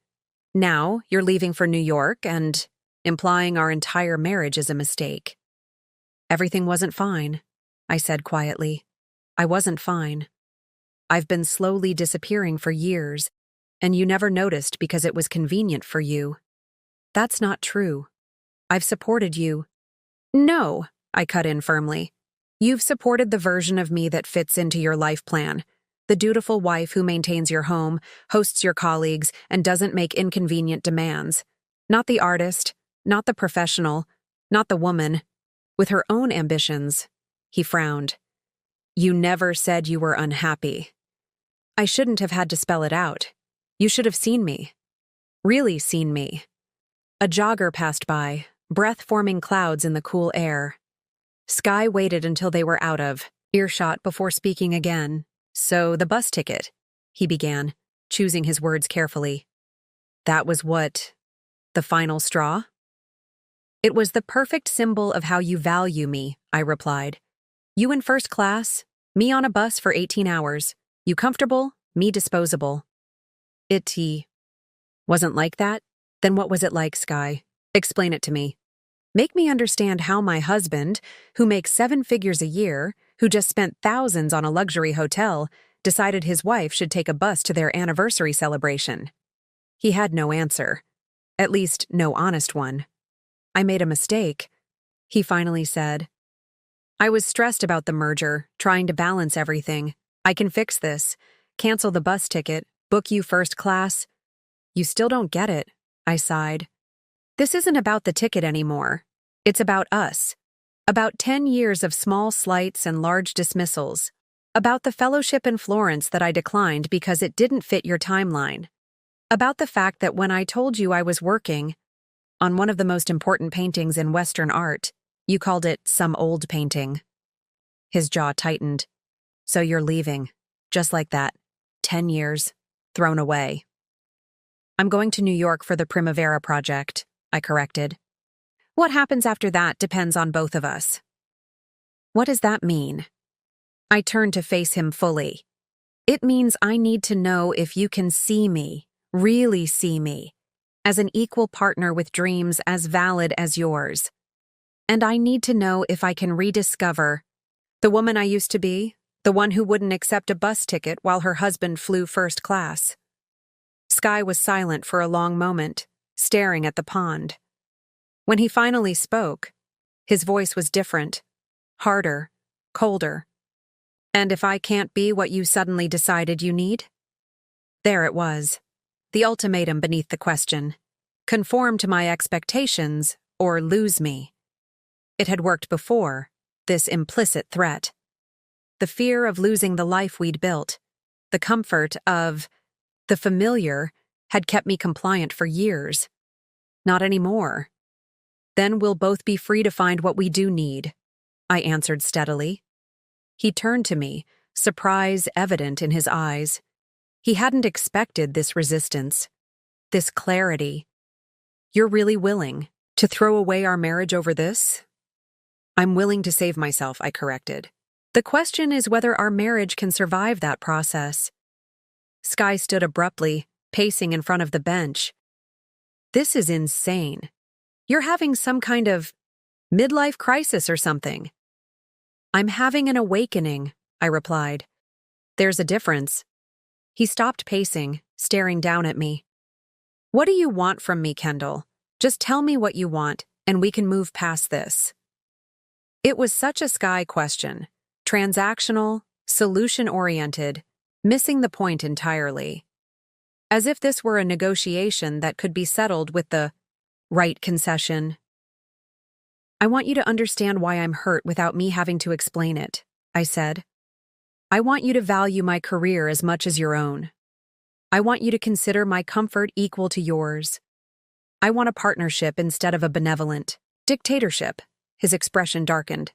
[SPEAKER 1] Now, you're leaving for New York and implying our entire marriage is a mistake." "Everything wasn't fine," I said quietly. "I wasn't fine. I've been slowly disappearing for years, and you never noticed because it was convenient for you. That's not true. I've supported you." "No," I cut in firmly. "You've supported the version of me that fits into your life plan. The dutiful wife who maintains your home, hosts your colleagues, and doesn't make inconvenient demands. Not the artist, not the professional, not the woman, with her own ambitions." He frowned. "You never said you were unhappy." "I shouldn't have had to spell it out. You should have seen me. Really seen me." A jogger passed by, breath-forming clouds in the cool air. Skye waited until they were out of earshot before speaking again. "So, the bus ticket," he began, choosing his words carefully. "That was what? The final straw?" "It was the perfect symbol of how you value me," I replied. "You in first class, me on a bus for 18 hours. You comfortable, me disposable." "It wasn't like that? Then what was it like, Skye? Explain it to me. Make me understand how my husband, who makes 7 figures a year, who just spent thousands on a luxury hotel, decided his wife should take a bus to their anniversary celebration." He had no answer. At least, no honest one. "I made a mistake," he finally said. "I was stressed about the merger, trying to balance everything. I can fix this. Cancel the bus ticket, book you first class." "You still don't get it," I sighed. "This isn't about the ticket anymore. It's about us. About 10 years of small slights and large dismissals. About the fellowship in Florence that I declined because it didn't fit your timeline. About the fact that when I told you I was working on one of the most important paintings in Western art, you called it some old painting." His jaw tightened. "So you're leaving. Just like that. 10 years. Thrown away." "I'm going to New York for the Primavera project," I corrected. "What happens after that depends on both of us." "What does that mean?" I turned to face him fully. "It means I need to know if you can see me, really see me, as an equal partner with dreams as valid as yours. And I need to know if I can rediscover the woman I used to be, the one who wouldn't accept a bus ticket while her husband flew first class." Skye was silent for a long moment, staring at the pond. When he finally spoke, his voice was different, harder, colder. "And if I can't be what you suddenly decided you need?" There it was, the ultimatum beneath the question. Conform to my expectations or lose me. It had worked before, this implicit threat. The fear of losing the life we'd built, the comfort of the familiar, had kept me compliant for years. Not anymore. "Then we'll both be free to find what we do need," I answered steadily. He turned to me, surprise evident in his eyes. He hadn't expected this resistance, this clarity. "You're really willing to throw away our marriage over this?" "I'm willing to save myself," I corrected. "The question is whether our marriage can survive that process." Skye stood abruptly, pacing in front of the bench. "This is insane. You're having some kind of midlife crisis or something." "I'm having an awakening," I replied. "There's a difference." He stopped pacing, staring down at me. "What do you want from me, Kendall? Just tell me what you want, and we can move past this." It was such a Skye question, transactional, solution-oriented, missing the point entirely. As if this were a negotiation that could be settled with the right concession. "I want you to understand why I'm hurt without me having to explain it," I said. I want you to value my career as much as your own. I want you to consider my comfort equal to yours. I want a partnership instead of a benevolent dictatorship." His expression darkened.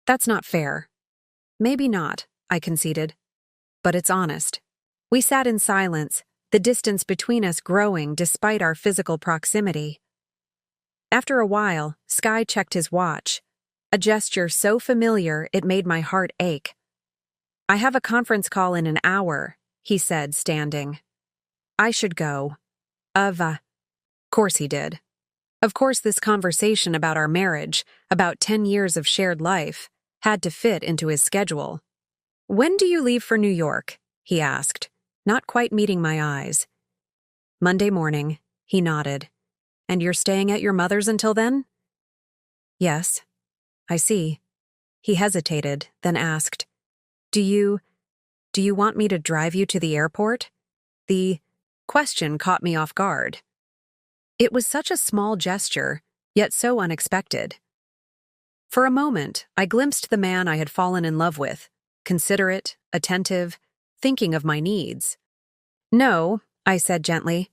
[SPEAKER 1] "That's not fair." "Maybe not," I conceded. "But it's honest." We sat in silence, the distance between us growing despite our physical proximity. After a while, Skye checked his watch, a gesture so familiar it made my heart ache. "I have a conference call in an hour," he said, standing. "I should go." Of course he did. Of course this conversation about our marriage, about 10 years of shared life, had to fit into his schedule. "When do you leave for New York?" he asked, not quite meeting my eyes. "Monday morning," he nodded. "And you're staying at your mother's until then?" "Yes." "I see." He hesitated, then asked, Do you want me to drive you to the airport?" The question caught me off guard. It was such a small gesture, yet so unexpected. For a moment, I glimpsed the man I had fallen in love with, considerate, attentive, thinking of my needs. "No," I said gently.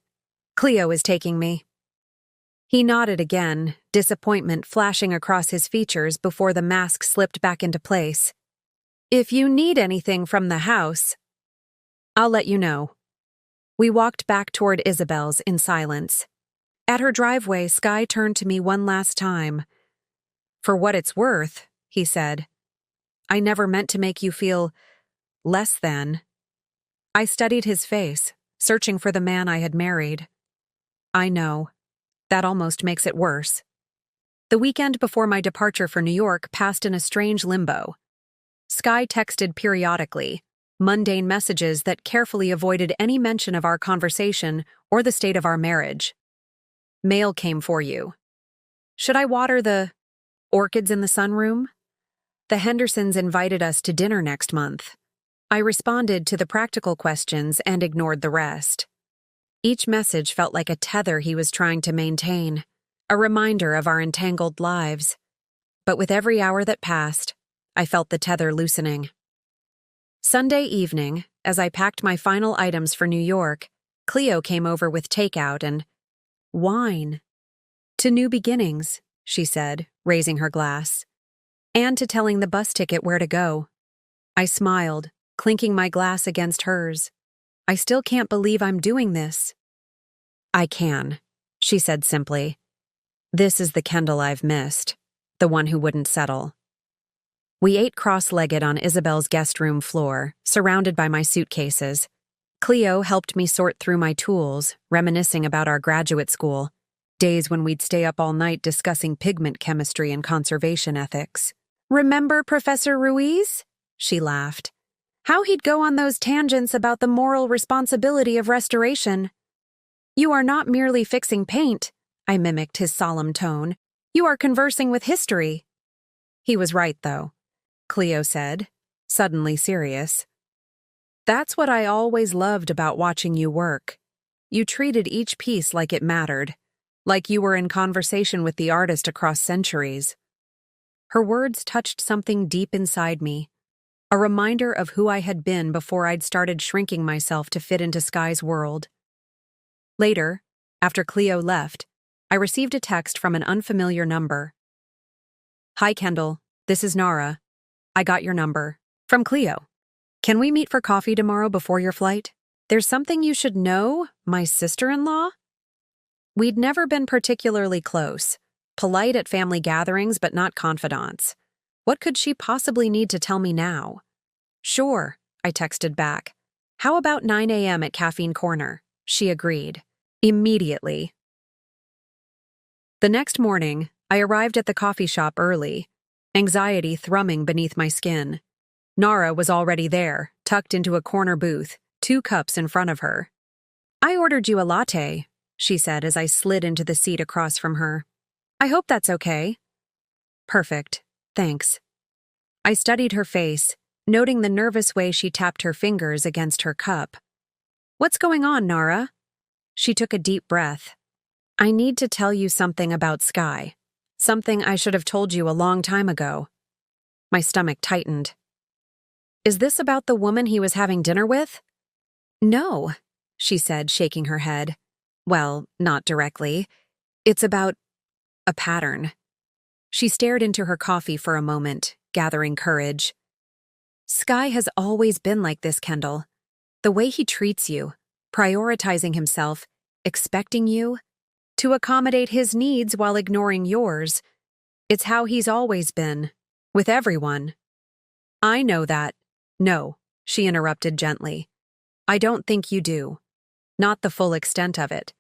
[SPEAKER 1] "Cleo is taking me." He nodded again, disappointment flashing across his features before the mask slipped back into place. "If you need anything from the house, I'll let you know." We walked back toward Isabel's in silence. At her driveway, Skye turned to me one last time. "For what it's worth," he said, "I never meant to make you feel less than." I studied his face, searching for the man I had married. "I know. That almost makes it worse." The weekend before my departure for New York passed in a strange limbo. Skye texted periodically, mundane messages that carefully avoided any mention of our conversation or the state of our marriage. "Mail came for you. Should I water the orchids in the sunroom? The Hendersons invited us to dinner next month." I responded to the practical questions and ignored the rest. Each message felt like a tether he was trying to maintain, a reminder of our entangled lives. But with every hour that passed, I felt the tether loosening. Sunday evening, as I packed my final items for New York, Cleo came over with takeout and wine. "To new beginnings," she said, raising her glass. "And to telling the bus ticket where to go." I smiled, clinking my glass against hers. "I still can't believe I'm doing this." "I can," she said simply. "This is the Kendall I've missed, the one who wouldn't settle." We ate cross-legged on Isabel's guest room floor, surrounded by my suitcases. Cleo helped me sort through my tools, reminiscing about our graduate school, days when we'd stay up all night discussing pigment chemistry and conservation ethics. "Remember Professor Ruiz?" she laughed. "How he'd go on those tangents about the moral responsibility of restoration." "You are not merely fixing paint," I mimicked his solemn tone. "You are conversing with history." He was right, though, Cleo said, suddenly serious. "That's what I always loved about watching you work. You treated each piece like it mattered, like you were in conversation with the artist across centuries." Her words touched something deep inside me, a reminder of who I had been before I'd started shrinking myself to fit into Skye's world. Later, after Cleo left, I received a text from an unfamiliar number. "Hi, Kendall. This is Nara. I got your number. From Cleo. Can we meet for coffee tomorrow before your flight? There's something you should know, my sister-in-law?" We'd never been particularly close, polite at family gatherings but not confidants. What could she possibly need to tell me now? "Sure," I texted back. "How about 9 a.m. at Caffeine Corner?" She agreed. Immediately. The next morning, I arrived at the coffee shop early, anxiety thrumming beneath my skin. Nara was already there, tucked into a corner booth, 2 cups in front of her. "I ordered you a latte," she said as I slid into the seat across from her. "I hope that's okay." "Perfect. Thanks." I studied her face, noting the nervous way she tapped her fingers against her cup. "What's going on, Nara?" She took a deep breath. "I need to tell you something about Skye. Something I should have told you a long time ago." My stomach tightened. Is this about the woman he was having dinner with? No, she said, shaking her head. Well, not directly. It's about a pattern. She stared into her coffee for a moment, gathering courage. Skye has always been like this, Kendall. The way he treats you, prioritizing himself, expecting you to accommodate his needs while ignoring yours. It's how he's always been, with everyone. I know that. No, she interrupted gently. I don't think you do. Not the full extent of it.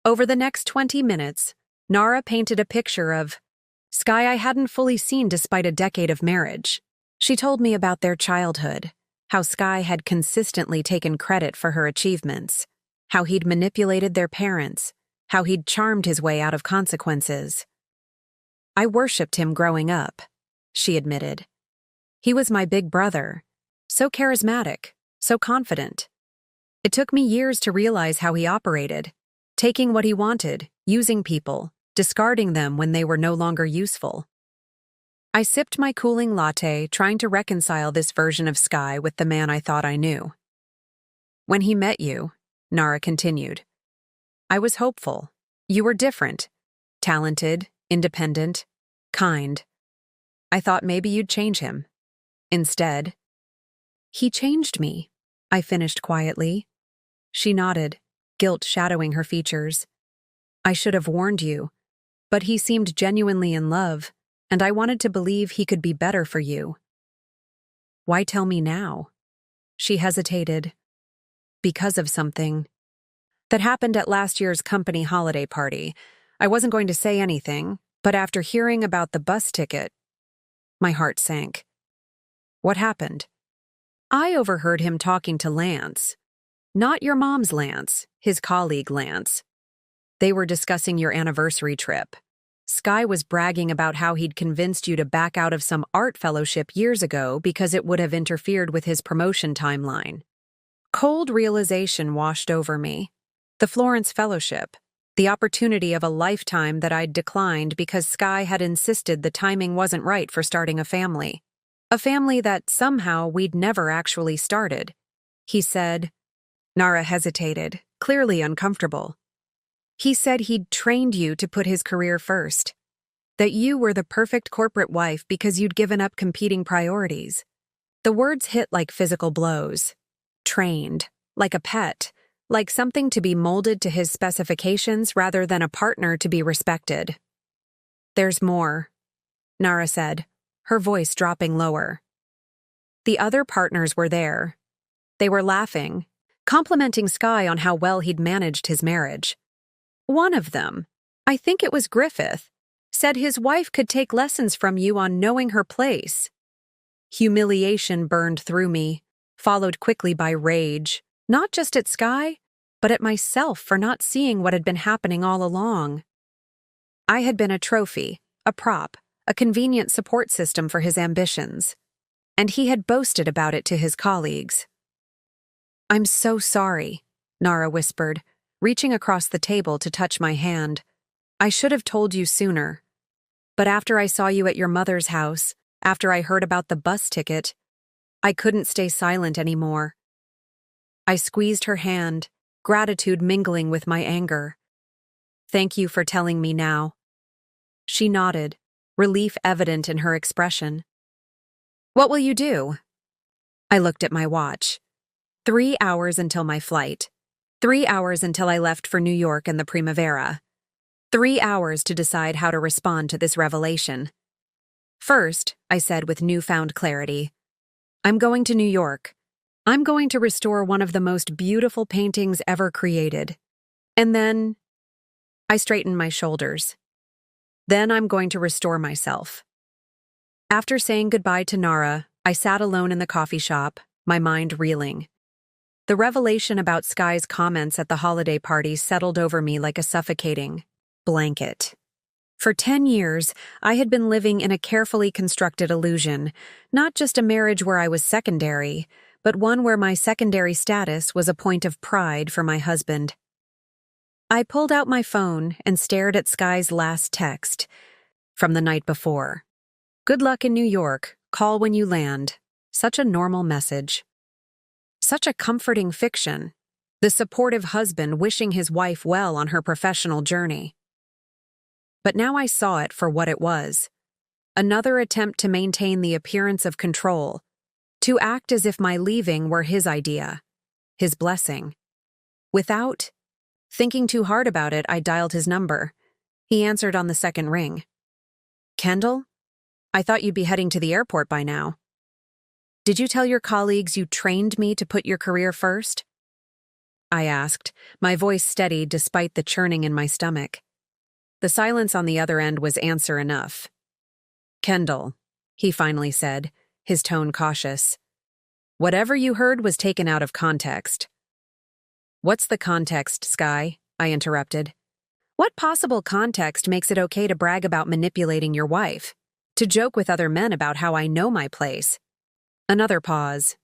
[SPEAKER 1] Over the next 20 minutes, Nara painted a picture of Skye I hadn't fully seen despite a decade of marriage. She told me about their childhood, how Skye had consistently taken credit for her achievements, how he'd manipulated their parents, how he'd charmed his way out of consequences. I worshipped him growing up, she admitted. He was my big brother, so charismatic, so confident. It took me years to realize how he operated, taking what he wanted, using people, discarding them when they were no longer useful. I sipped my cooling latte, trying to reconcile this version of Skye with the man I thought I knew. When he met you, Nara continued, I was hopeful. You were different, talented, independent, kind. I thought maybe you'd change him. Instead, he changed me, I finished quietly. She nodded, guilt shadowing her features. I should have warned you, but he seemed genuinely in love, and I wanted to believe he could be better for you. Why tell me now? She hesitated. Because of something that happened at last year's company holiday party. I wasn't going to say anything, but after hearing about the bus ticket, my heart sank. What happened? I overheard him talking to Lance. Not your mom's Lance, his colleague Lance. They were discussing your anniversary trip. Skye was bragging about how he'd convinced you to back out of some art fellowship years ago because it would have interfered with his promotion timeline. Cold realization washed over me. The Florence Fellowship, the opportunity of a lifetime that I'd declined because Skye had insisted the timing wasn't right for starting a family. A family that somehow we'd never actually started. He said. Nara hesitated, clearly uncomfortable. He said he'd trained you to put his career first. That you were the perfect corporate wife because you'd given up competing priorities. The words hit like physical blows. Trained, like a pet, like something to be molded to his specifications rather than a partner to be respected. There's more, Nara said, her voice dropping lower. The other partners were there. They were laughing, complimenting Skye on how well he'd managed his marriage. One of them, I think it was Griffith, said his wife could take lessons from you on knowing her place. Humiliation burned through me, followed quickly by rage, not just at Skye, but at myself for not seeing what had been happening all along. I had been a trophy, a prop, a convenient support system for his ambitions, and he had boasted about it to his colleagues. I'm so sorry, Nara whispered, reaching across the table to touch my hand. I should have told you sooner. But after I saw you at your mother's house, after I heard about the bus ticket, I couldn't stay silent anymore. I squeezed her hand, gratitude mingling with my anger. Thank you for telling me now. She nodded, relief evident in her expression. What will you do? I looked at my watch. 3 hours until my flight. 3 hours until I left for New York in the Primavera. 3 hours to decide how to respond to this revelation. First, I said with newfound clarity, I'm going to New York. I'm going to restore one of the most beautiful paintings ever created. And then, I straightened my shoulders. Then I'm going to restore myself. After saying goodbye to Nara, I sat alone in the coffee shop, my mind reeling. The revelation about Skye's comments at the holiday party settled over me like a suffocating blanket. For 10 years, I had been living in a carefully constructed illusion, not just a marriage where I was secondary, but one where my secondary status was a point of pride for my husband. I pulled out my phone and stared at Skye's last text from the night before. Good luck in New York. Call when you land. Such a normal message. Such a comforting fiction. The supportive husband wishing his wife well on her professional journey. But now I saw it for what it was. Another attempt to maintain the appearance of control, to act as if my leaving were his idea, his blessing. Without thinking too hard about it, I dialed his number. He answered on the second ring. "Kendall? I thought you'd be heading to the airport by now. Did you tell your colleagues you trained me to put your career first?" I asked, my voice steady despite the churning in my stomach. The silence on the other end was answer enough. "Kendall," he finally said, his tone cautious. "Whatever you heard was taken out of context." "What's the context, Skye?" I interrupted. "What possible context makes it okay to brag about manipulating your wife? To joke with other men about how I know my place?" Another pause.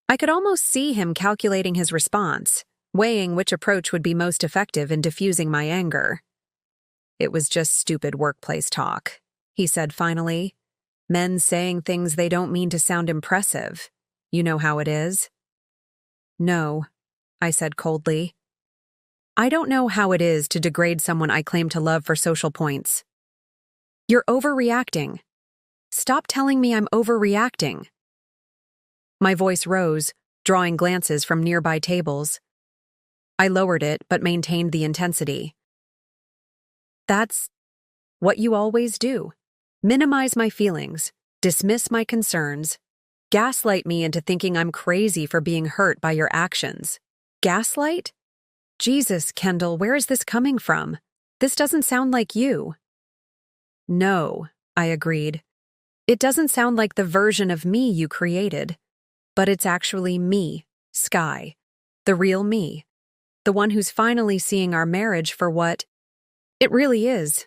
[SPEAKER 1] I could almost see him calculating his response, weighing which approach would be most effective in diffusing my anger. "It was just stupid workplace talk," he said finally. "Men saying things they don't mean to sound impressive. You know how it is?" "No," I said coldly. "I don't know how it is to degrade someone I claim to love for social points." "You're overreacting. Stop telling me I'm overreacting." My voice rose, drawing glances from nearby tables. I lowered it, but maintained the intensity. "That's what you always do. Minimize my feelings, dismiss my concerns, gaslight me into thinking I'm crazy for being hurt by your actions." "Gaslight? Jesus, Kendall, where is this coming from? This doesn't sound like you." "No," I agreed. "It doesn't sound like the version of me you created. But it's actually me, Skye, the real me, the one who's finally seeing our marriage for what it really is."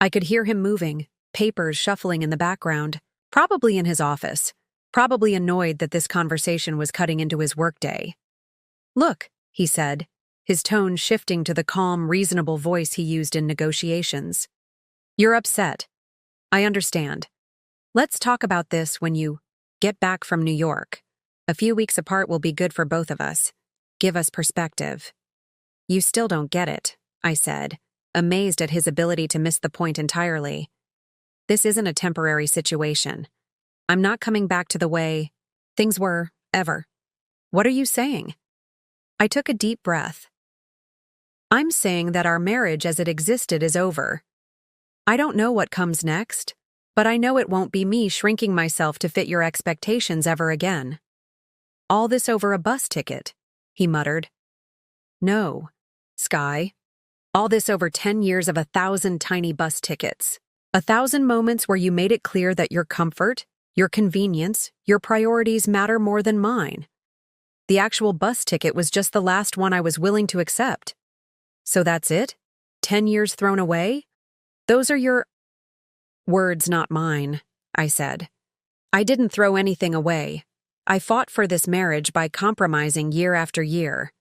[SPEAKER 1] I could hear him moving, papers shuffling in the background, probably in his office, probably annoyed that this conversation was cutting into his workday. "Look," he said, his tone shifting to the calm, reasonable voice he used in negotiations. "You're upset. I understand. Let's talk about this when you get back from New York. A few weeks apart will be good for both of us. Give us perspective." "You still don't get it," I said, amazed at his ability to miss the point entirely. "This isn't a temporary situation. I'm not coming back to the way things were, ever." "What are you saying?" I took a deep breath. "I'm saying that our marriage as it existed is over. I don't know what comes next, but I know it won't be me shrinking myself to fit your expectations ever again." "All this over a bus ticket," he muttered. "No, Skye. All this over 10 years of 1,000 tiny bus tickets. 1,000 moments where you made it clear that your comfort, your convenience, your priorities matter more than mine. The actual bus ticket was just the last one I was willing to accept. So that's it? 10 years thrown away? Those are your words, not mine," I said. "I didn't throw anything away. I fought for this marriage by compromising year after year.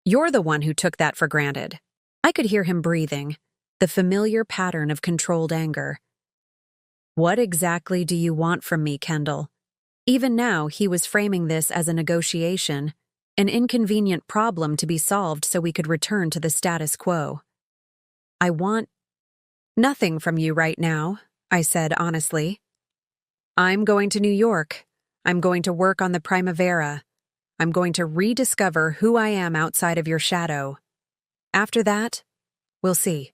[SPEAKER 1] You're the one who took that for granted." I could hear him breathing, the familiar pattern of controlled anger. "What exactly do you want from me, Kendall?" Even now, he was framing this as a negotiation, an inconvenient problem to be solved so we could return to the status quo. "I want nothing from you right now," I said honestly. "I'm going to New York. I'm going to work on the Primavera. I'm going to rediscover who I am outside of your shadow. After that, we'll see.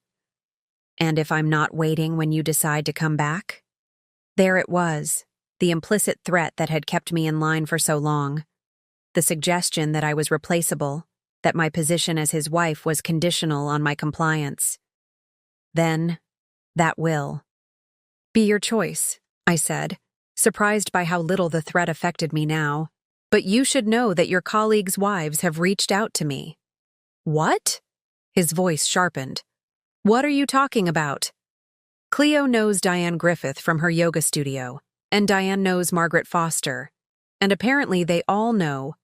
[SPEAKER 1] And if I'm not waiting when you decide to come back?" There it was, the implicit threat that had kept me in line for so long. The suggestion that I was replaceable, that my position as his wife was conditional on my compliance. "Then, that will be your choice," I said, surprised by how little the threat affected me now. "But you should know that your colleagues' wives have reached out to me." "What?" His voice sharpened. "What are you talking about?" "Cleo knows Diane Griffith from her yoga studio, and Diane knows Margaret Foster. And apparently they all know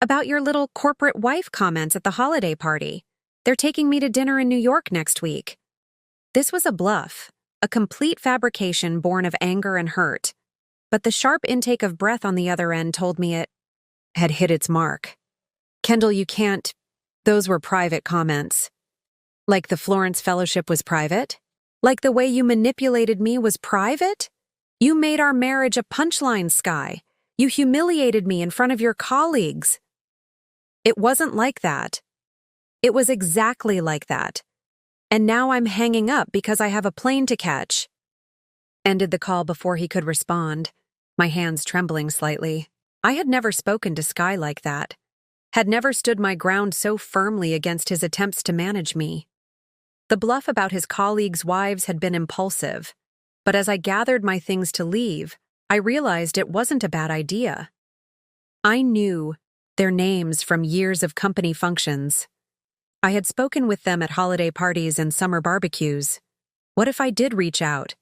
[SPEAKER 1] about your little corporate wife comments at the holiday party. They're taking me to dinner in New York next week." This was a bluff, a complete fabrication born of anger and hurt. but the sharp intake of breath on the other end told me it had hit its mark. Kendall, you can't. Those were private comments. Like the Florence Fellowship was private? Like the way you manipulated me was private? You made our marriage a punchline, Skye. You humiliated me in front of your colleagues. It wasn't like that. It was exactly like that. And now I'm hanging up because I have a plane to catch. Ended the call before he could respond, my hands trembling slightly. I had never spoken to Skye like that. Had never stood my ground so firmly against his attempts to manage me. The bluff about his colleagues' wives had been impulsive, but as I gathered my things to leave, I realized it wasn't a bad idea. I knew their names from years of company functions. I had spoken with them at holiday parties and summer barbecues. What if I did reach out?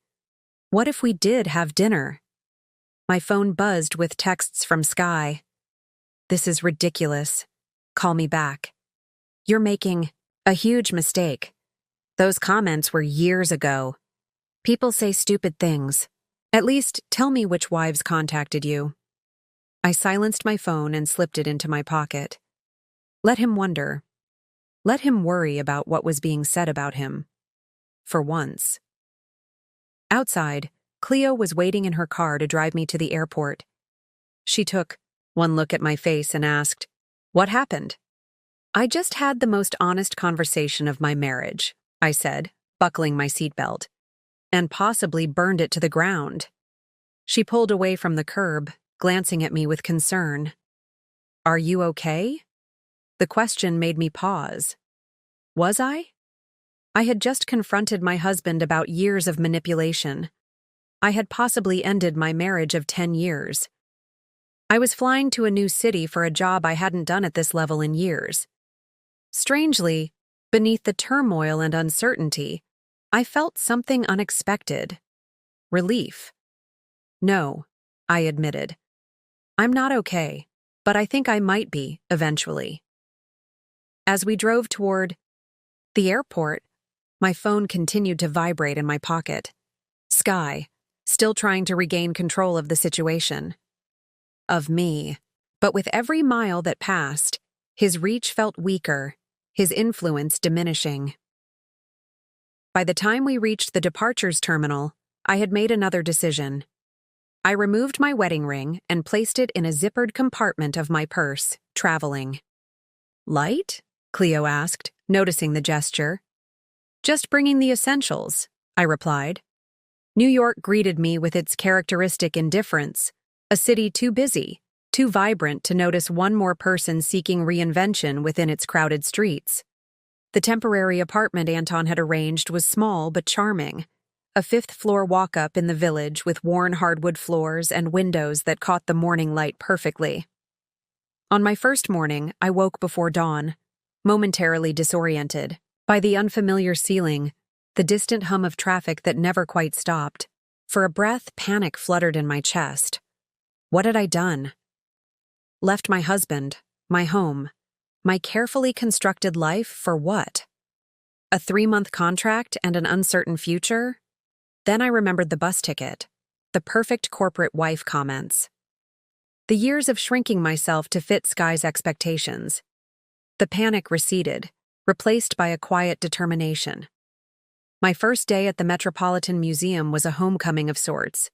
[SPEAKER 1] What if we did have dinner? My phone buzzed with texts from Skye. This is ridiculous. Call me back. You're making a huge mistake. Those comments were years ago. People say stupid things. At least tell me which wives contacted you. I silenced my phone and slipped it into my pocket. Let him wonder. Let him worry about what was being said about him. For once. Outside, Cleo was waiting in her car to drive me to the airport. She took one look at my face and asked, "What happened?" "I just had the most honest conversation of my marriage," I said, buckling my seatbelt, "and possibly burned it to the ground." She pulled away from the curb, glancing at me with concern. "Are you okay?" The question made me pause. Was I? I had just confronted my husband about years of manipulation. I had possibly ended my marriage of 10 years. I was flying to a new city for a job I hadn't done at this level in years. Strangely, beneath the turmoil and uncertainty, I felt something unexpected. Relief. "No," I admitted. "I'm not okay, but I think I might be, eventually." As we drove toward the airport, my phone continued to vibrate in my pocket. Skye, still trying to regain control of the situation. Of me. But with every mile that passed, his reach felt weaker, his influence diminishing. By the time we reached the departures terminal, I had made another decision. I removed my wedding ring and placed it in a zippered compartment of my purse, traveling. "Light?" Cleo asked, noticing the gesture. "Just bringing the essentials," I replied. New York greeted me with its characteristic indifference, a city too busy, too vibrant to notice one more person seeking reinvention within its crowded streets. The temporary apartment Anton had arranged was small but charming, a fifth-floor walk-up in the village with worn hardwood floors and windows that caught the morning light perfectly. On my first morning, I woke before dawn, momentarily disoriented by the unfamiliar ceiling, the distant hum of traffic that never quite stopped. For a breath, panic fluttered in my chest. What had I done? Left my husband, my home, my carefully constructed life for what? A 3-month contract and an uncertain future? Then I remembered the bus ticket, the perfect corporate wife comments. The years of shrinking myself to fit Skye's expectations. The panic receded, replaced by a quiet determination. My first day at the Metropolitan Museum was a homecoming of sorts.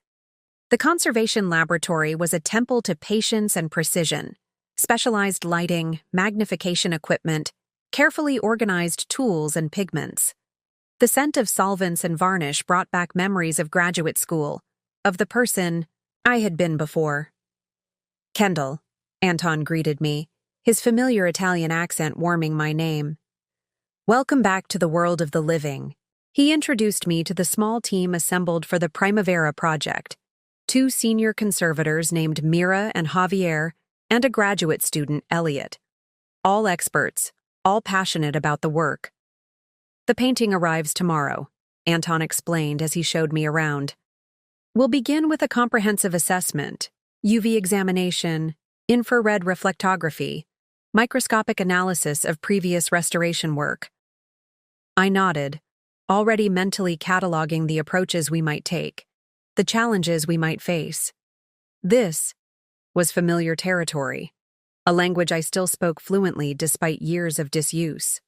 [SPEAKER 1] The conservation laboratory was a temple to patience and precision, specialized lighting, magnification equipment, carefully organized tools and pigments. The scent of solvents and varnish brought back memories of graduate school, of the person I had been before. "Kendall," Anton greeted me, his familiar Italian accent warming my name. "Welcome back to the world of the living." He introduced me to the small team assembled for the Primavera project, 2 senior conservators named Mira and Javier, and a graduate student, Elliot. All experts, all passionate about the work. "The painting arrives tomorrow," Anton explained as he showed me around. "We'll begin with a comprehensive assessment, UV examination, infrared reflectography, microscopic analysis of previous restoration work." I nodded, already mentally cataloging the approaches we might take, the challenges we might face. This was familiar territory, a language I still spoke fluently despite years of disuse.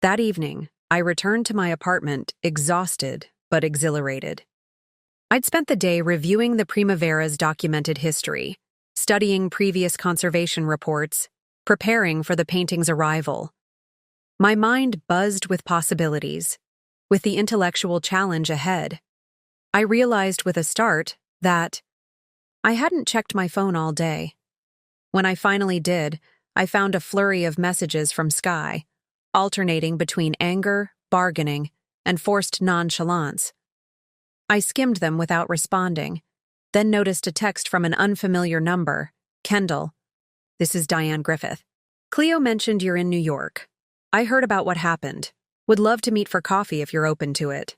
[SPEAKER 1] That evening, I returned to my apartment exhausted but exhilarated. I'd spent the day reviewing the Primavera's documented history, studying previous conservation reports, preparing for the painting's arrival. My mind buzzed with possibilities, with the intellectual challenge ahead. I realized with a start that I hadn't checked my phone all day. When I finally did, I found a flurry of messages from Skye, alternating between anger, bargaining, and forced nonchalance. I skimmed them without responding, then noticed a text from an unfamiliar number. Kendall, this is Diane Griffith. Cleo mentioned you're in New York. I heard about what happened. Would love to meet for coffee if you're open to it.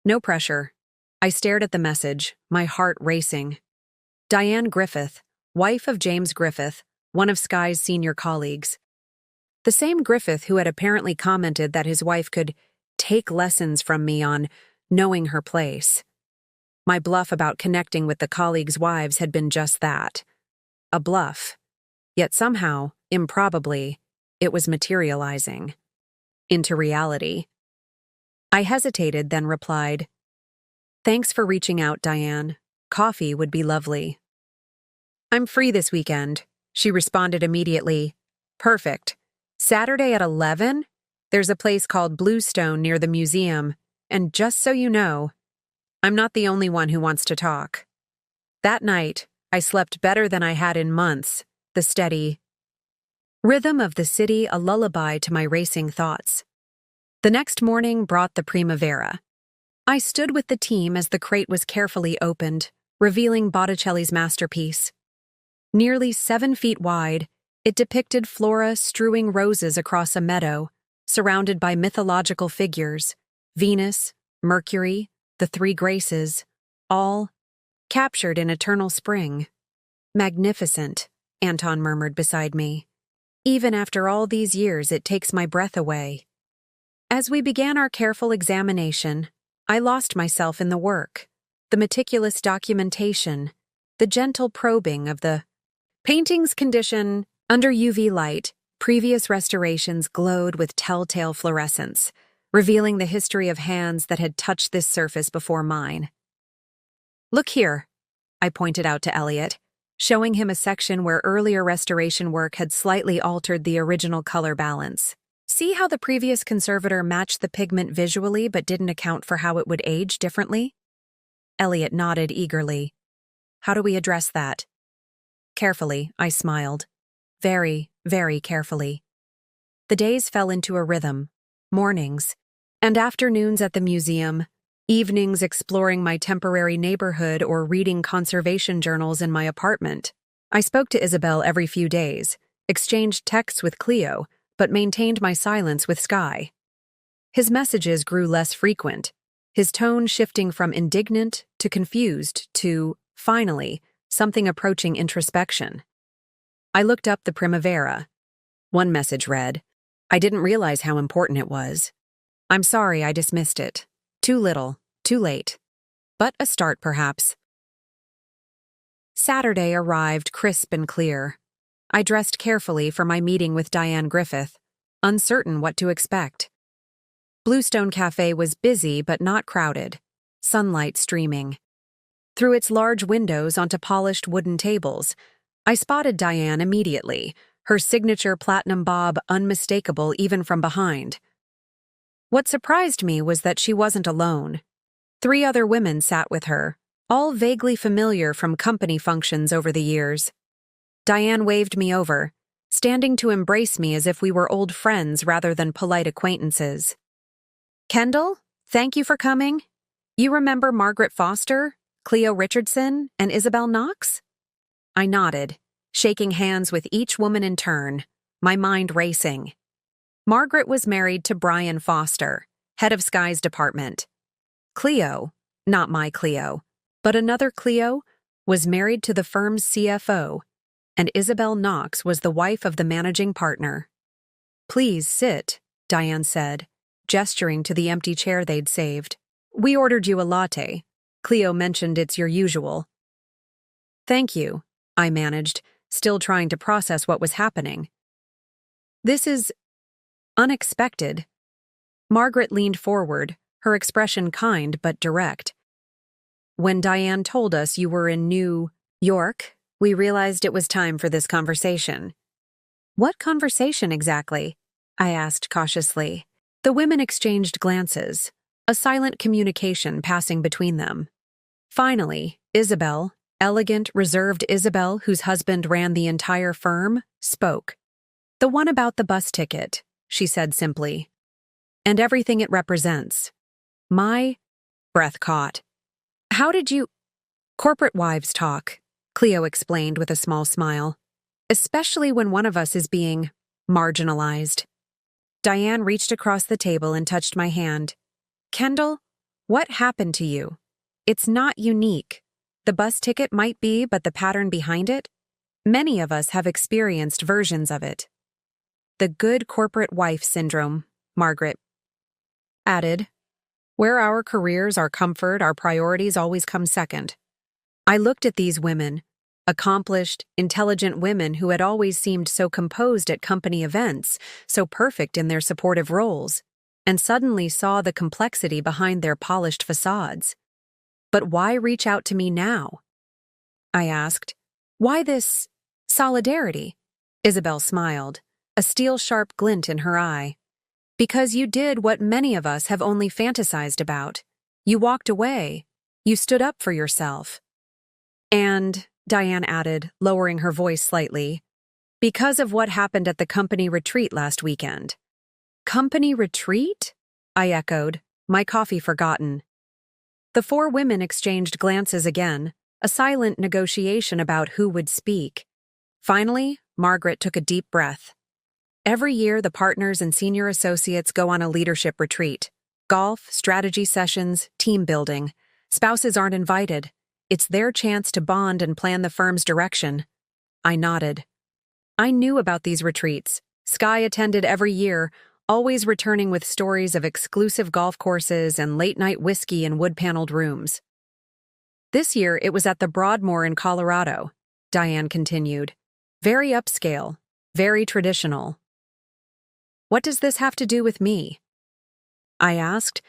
[SPEAKER 1] No pressure. I stared at the message, my heart racing. Diane Griffith, wife of James Griffith, one of Skye's senior colleagues. The same Griffith who had apparently commented that his wife could take lessons from me on knowing her place. My bluff about connecting with the colleagues' wives had been just that. A bluff. Yet somehow, improbably, it was materializing into reality. I hesitated, then replied, "Thanks for reaching out, Diane. Coffee would be lovely." "I'm free this weekend," she responded immediately. "Perfect. Saturday at 11? There's a place called Bluestone near the museum, and just so you know, I'm not the only one who wants to talk." That night, I slept better than I had in months, the steady rhythm of the city a lullaby to my racing thoughts. The next morning brought the Primavera. I stood with the team as the crate was carefully opened, revealing Botticelli's masterpiece. Nearly 7 feet wide, it depicted Flora strewing roses across a meadow, surrounded by mythological figures, Venus, Mercury, the three Graces, all captured in eternal spring. "Magnificent," Anton murmured beside me. "Even after all these years, it takes my breath away." As we began our careful examination, I lost myself in the work, the meticulous documentation, the gentle probing of the painting's condition. Under UV light, previous restorations glowed with telltale fluorescence, revealing the history of hands that had touched this surface before mine. "Look here," I pointed out to Elliot, showing him a section where earlier restoration work had slightly altered the original color balance. "See how the previous conservator matched the pigment visually but didn't account for how it would age differently?" Elliot nodded eagerly. "How do we address that?" Carefully, I smiled. Very, very carefully. The days fell into a rhythm, mornings, and afternoons at the museum, evenings exploring my temporary neighborhood or reading conservation journals in my apartment. I spoke to Isabel every few days, exchanged texts with Cleo, but maintained my silence with Skye. His messages grew less frequent, his tone shifting from indignant to confused to, finally, something approaching introspection. I looked up the Primavera. One message read, "I didn't realize how important it was. I'm sorry I dismissed it. Too little, too late. But a start, perhaps." Saturday arrived crisp and clear. I dressed carefully for my meeting with Diane Griffith, uncertain what to expect. Bluestone Cafe was busy but not crowded, sunlight streaming. Through its large windows onto polished wooden tables, I spotted Diane immediately, her signature platinum bob unmistakable even from behind. What surprised me was that she wasn't alone. 3 other women sat with her, all vaguely familiar from company functions over the years. Diane waved me over, standing to embrace me as if we were old friends rather than polite acquaintances. "Kendall, thank you for coming. You remember Margaret Foster, Cleo Richardson, and Isabel Knox?" I nodded, shaking hands with each woman in turn, my mind racing. Margaret was married to Brian Foster, head of Skye's department. Cleo, not my Cleo, but another Cleo, was married to the firm's CFO, and Isabel Knox was the wife of the managing partner. "Please sit," Diane said, gesturing to the empty chair they'd saved. "We ordered you a latte. Cleo mentioned it's your usual." Thank you, I managed, still trying to process what was happening. This is unexpected. Margaret leaned forward, her expression kind but direct. When Diane told us you were in New York, we realized it was time for this conversation. What conversation exactly? I asked cautiously. The women exchanged glances, a silent communication passing between them. Finally, Isabel, elegant, reserved Isabel, whose husband ran the entire firm, spoke. The one about the bus ticket, she said simply. And everything it represents. My breath caught. How did you— Corporate wives talk, Cleo explained with a small smile. Especially when one of us is being marginalized. Diane reached across the table and touched my hand. Kendall, what happened to you? It's not unique. The bus ticket might be, but the pattern behind it? Many of us have experienced versions of it. The good corporate wife syndrome, Margaret added, where our careers, our comfort, our priorities always come second. I looked at these women, accomplished, intelligent women who had always seemed so composed at company events, so perfect in their supportive roles, and suddenly saw the complexity behind their polished facades. But why reach out to me now? I asked. Why this solidarity? Isabel smiled, a steel-sharp glint in her eye. Because you did what many of us have only fantasized about. You walked away. You stood up for yourself. And, Diane added, lowering her voice slightly, because of what happened at the company retreat last weekend. Company retreat? I echoed, my coffee forgotten. The four women exchanged glances again, a silent negotiation about who would speak. Finally, Margaret took a deep breath. Every year, the partners and senior associates go on a leadership retreat. Golf, strategy sessions, team building. Spouses aren't invited. It's their chance to bond and plan the firm's direction. I nodded. I knew about these retreats. Skye attended every year, always returning with stories of exclusive golf courses and late-night whiskey in wood-paneled rooms. This year, it was at the Broadmoor in Colorado, Diane continued. Very upscale, very traditional. What does this have to do with me? I asked,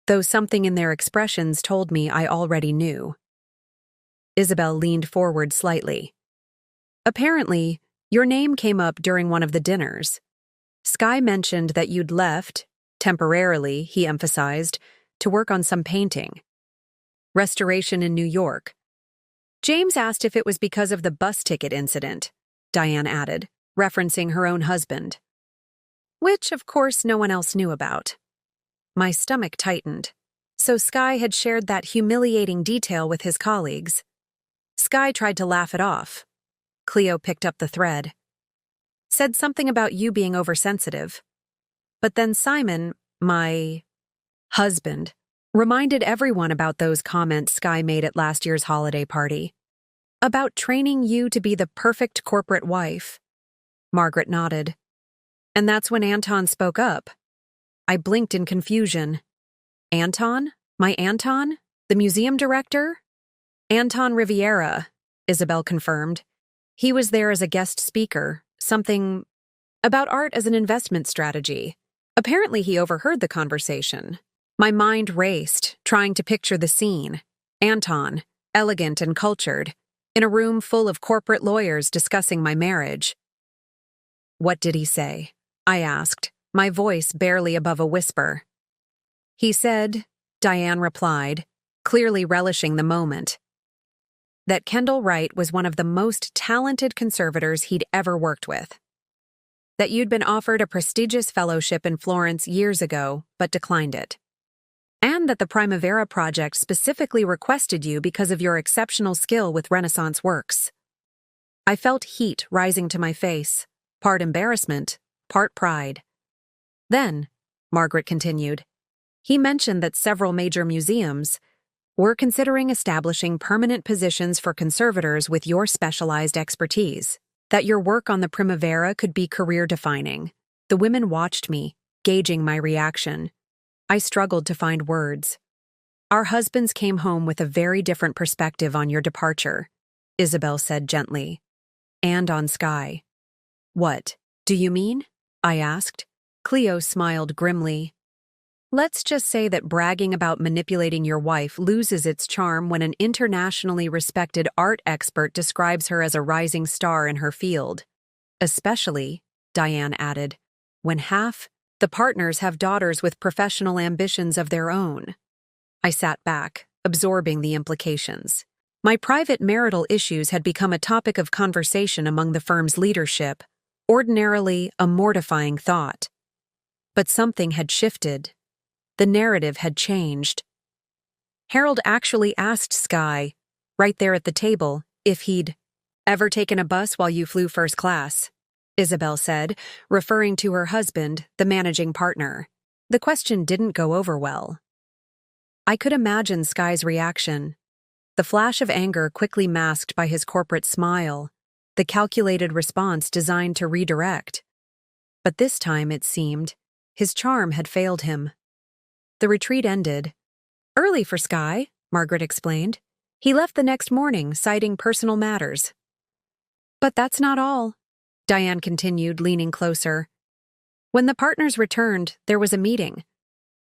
[SPEAKER 1] though something in their expressions told me I already knew. Isabel leaned forward slightly. Apparently, your name came up during one of the dinners. Skye mentioned that you'd left, temporarily, he emphasized, to work on some painting. Restoration in New York. James asked if it was because of the bus ticket incident, Diane added, referencing her own husband. Which, of course, no one else knew about. My stomach tightened. So Skye had shared that humiliating detail with his colleagues. Skye tried to laugh it off. Cleo picked up the thread. Said something about you being oversensitive. But then Simon, my husband, reminded everyone about those comments Skye made at last year's holiday party. About training you to be the perfect corporate wife. Margaret nodded. And that's when Anton spoke up. I blinked in confusion. Anton? My Anton? The museum director? Anton Riviera, Isabel confirmed. He was there as a guest speaker, something about art as an investment strategy. Apparently he overheard the conversation. My mind raced, trying to picture the scene. Anton, elegant and cultured, in a room full of corporate lawyers discussing my marriage. What did he say? I asked, my voice barely above a whisper. He said, Diane replied, clearly relishing the moment, that Kendall Wright was one of the most talented conservators he'd ever worked with. That you'd been offered a prestigious fellowship in Florence years ago, but declined it. And that the Primavera project specifically requested you because of your exceptional skill with Renaissance works. I felt heat rising to my face, part embarrassment, part pride. Then, Margaret continued, he mentioned that several major museums were considering establishing permanent positions for conservators with your specialized expertise, that your work on the Primavera could be career-defining. The women watched me, gauging my reaction. I struggled to find words. Our husbands came home with a very different perspective on your departure. Isabel said gently. And on Skye. What do you mean? I asked. Cleo smiled grimly. Let's just say that bragging about manipulating your wife loses its charm when an internationally respected art expert describes her as a rising star in her field. Especially, Diane added, when half the partners have daughters with professional ambitions of their own. I sat back, absorbing the implications. My private marital issues had become a topic of conversation among the firm's leadership, ordinarily a mortifying thought. But something had shifted. The narrative had changed. Harold actually asked Skye, right there at the table, if he'd ever taken a bus while you flew first class, Isabel said, referring to her husband, the managing partner. The question didn't go over well. I could imagine Skye's reaction. The flash of anger quickly masked by his corporate smile, the calculated response designed to redirect. But this time, it seemed, his charm had failed him. The retreat ended. Early for Skye, Margaret explained. He left the next morning, citing personal matters. But that's not all, Diane continued, leaning closer. When the partners returned, there was a meeting.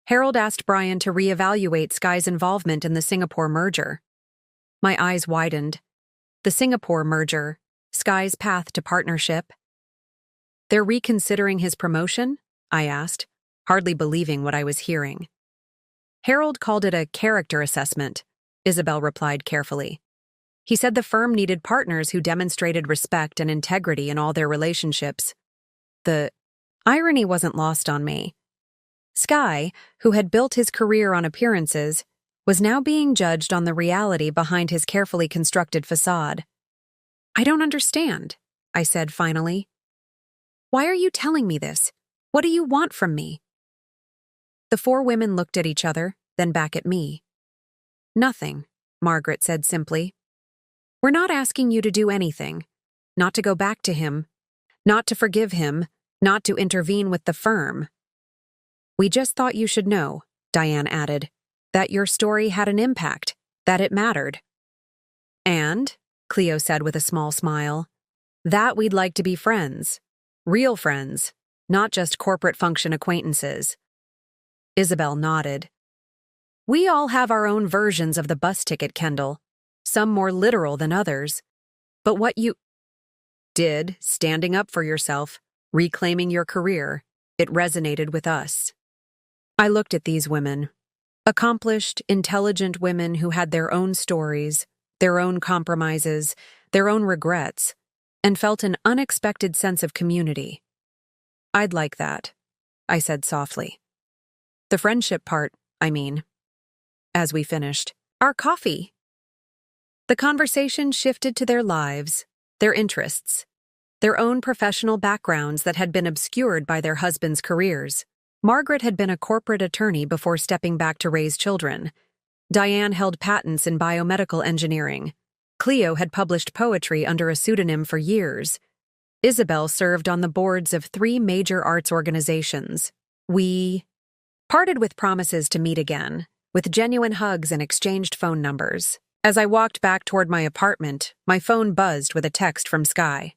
[SPEAKER 1] Harold asked Brian to reevaluate Skye's involvement in the Singapore merger. My eyes widened. The Singapore merger, Skye's path to partnership. They're reconsidering his promotion? I asked, hardly believing what I was hearing. Harold called it a character assessment, Isabel replied carefully. He said the firm needed partners who demonstrated respect and integrity in all their relationships. The irony wasn't lost on me. Skye, who had built his career on appearances, was now being judged on the reality behind his carefully constructed facade. I don't understand, I said finally. Why are you telling me this? What do you want from me? The four women looked at each other, then back at me. Nothing, Margaret said simply. We're not asking you to do anything. Not to go back to him. Not to forgive him. Not to intervene with the firm. We just thought you should know, Diane added, that your story had an impact, that it mattered. And, Cleo said with a small smile, that we'd like to be friends. Real friends, not just corporate function acquaintances. Isabel nodded. We all have our own versions of the bus ticket, Kendall, some more literal than others. But what you did, standing up for yourself, reclaiming your career, it resonated with us. I looked at these women, accomplished, intelligent women who had their own stories, their own compromises, their own regrets, and felt an unexpected sense of community. I'd like that, I said softly. The friendship part, I mean. As we finished, our coffee. The conversation shifted to their lives, their interests, their own professional backgrounds that had been obscured by their husbands' careers. Margaret had been a corporate attorney before stepping back to raise children. Diane held patents in biomedical engineering. Cleo had published poetry under a pseudonym for years. Isabel served on the boards of 3 major arts organizations. We parted with promises to meet again, with genuine hugs and exchanged phone numbers. As I walked back toward my apartment, my phone buzzed with a text from Skye.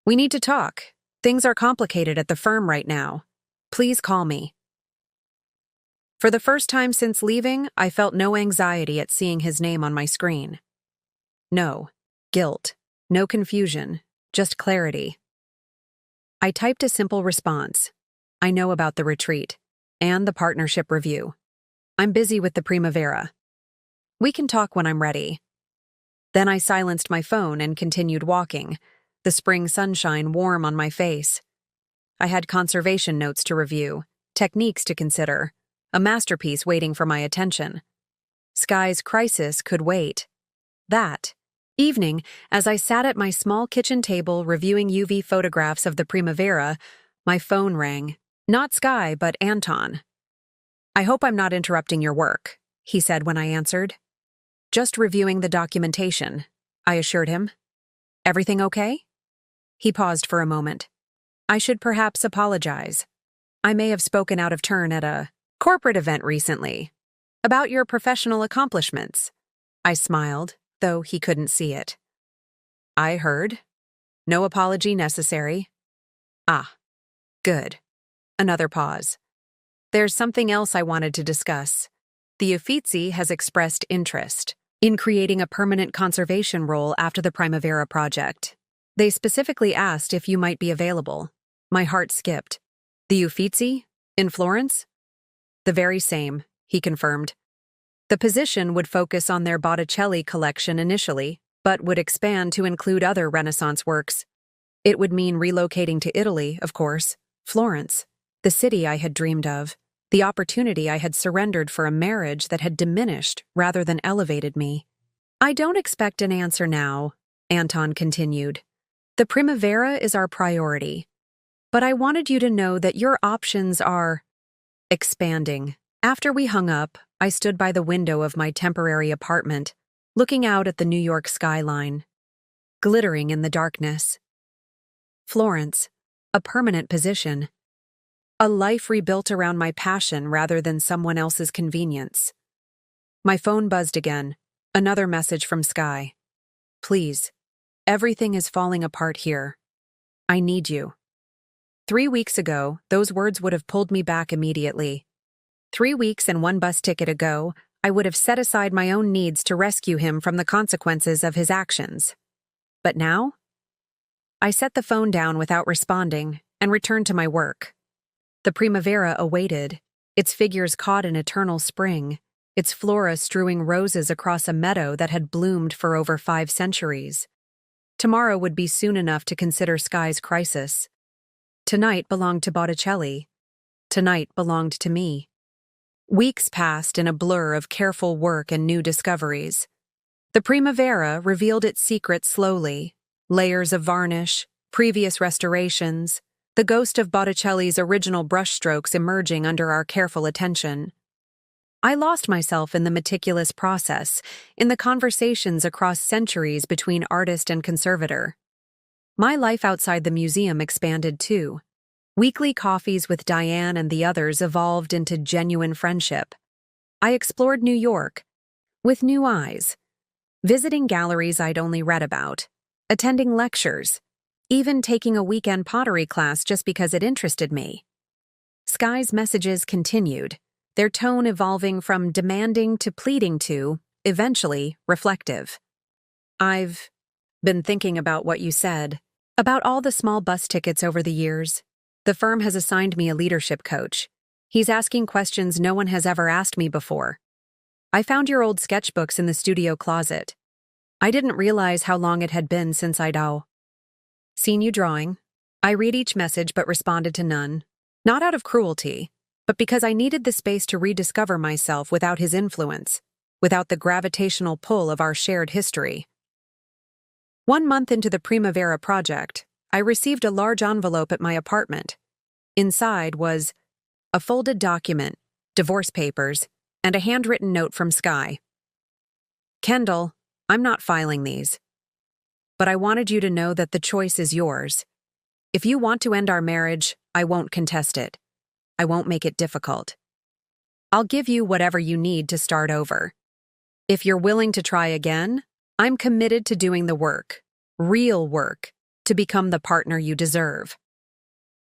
[SPEAKER 1] We need to talk. Things are complicated at the firm right now. Please call me. For the first time since leaving, I felt no anxiety at seeing his name on my screen. No guilt, no confusion, just clarity. I typed a simple response. I know about the retreat and the partnership review. I'm busy with the Primavera. We can talk when I'm ready. Then I silenced my phone and continued walking, the spring sunshine warm on my face. I had conservation notes to review, techniques to consider, a masterpiece waiting for my attention. Skye's crisis could wait. That evening, as I sat at my small kitchen table reviewing UV photographs of the Primavera, my phone rang. Not Skye, but Anton. I hope I'm not interrupting your work, he said when I answered. Just reviewing the documentation, I assured him. Everything okay? He paused for a moment. I should perhaps apologize. I may have spoken out of turn at a corporate event recently. About your professional accomplishments. I smiled, though he couldn't see it. I heard. No apology necessary. Ah, good. Another pause. There's something else I wanted to discuss. The Uffizi has expressed interest in creating a permanent conservation role after the Primavera project. They specifically asked if you might be available. My heart skipped. The Uffizi? In Florence? The very same, he confirmed. The position would focus on their Botticelli collection initially, but would expand to include other Renaissance works. It would mean relocating to Italy, of course, Florence, the city I had dreamed of, the opportunity I had surrendered for a marriage that had diminished rather than elevated me. I don't expect an answer now, Anton continued. The Primavera is our priority, but I wanted you to know that your options are expanding. After we hung up, I stood by the window of my temporary apartment, looking out at the New York skyline, glittering in the darkness. Florence, a permanent position. A life rebuilt around my passion rather than someone else's convenience. My phone buzzed again. Another message from Skye. Please, everything is falling apart here. I need you. 3 weeks ago, those words would have pulled me back immediately. 3 weeks and 1 bus ticket ago, I would have set aside my own needs to rescue him from the consequences of his actions. But now? I set the phone down without responding and returned to my work. The Primavera awaited, its figures caught in eternal spring, its flora strewing roses across a meadow that had bloomed for over 5 centuries. Tomorrow would be soon enough to consider Skye's crisis. Tonight belonged to Botticelli. Tonight belonged to me. Weeks passed in a blur of careful work and new discoveries. The Primavera revealed its secrets slowly. Layers of varnish, previous restorations, the ghost of Botticelli's original brushstrokes emerging under our careful attention. I lost myself in the meticulous process, in the conversations across centuries between artist and conservator. My life outside the museum expanded too. Weekly coffees with Diane and the others evolved into genuine friendship. I explored New York with new eyes, visiting galleries I'd only read about, attending lectures, even taking a weekend pottery class just because it interested me. Skye's messages continued, their tone evolving from demanding to pleading to, eventually, reflective. I've been thinking about what you said, about all the small bus tickets over the years. The firm has assigned me a leadership coach. He's asking questions no one has ever asked me before. I found your old sketchbooks in the studio closet. I didn't realize how long it had been since I'd seen you drawing. I read each message but responded to none. Not out of cruelty, but because I needed the space to rediscover myself without his influence, without the gravitational pull of our shared history. 1 month into the Primavera project, I received a large envelope at my apartment. Inside was a folded document, divorce papers, and a handwritten note from Skye. Kendall, I'm not filing these. But I wanted you to know that the choice is yours. If you want to end our marriage, I won't contest it. I won't make it difficult. I'll give you whatever you need to start over. If you're willing to try again, I'm committed to doing the work, real work, to become the partner you deserve.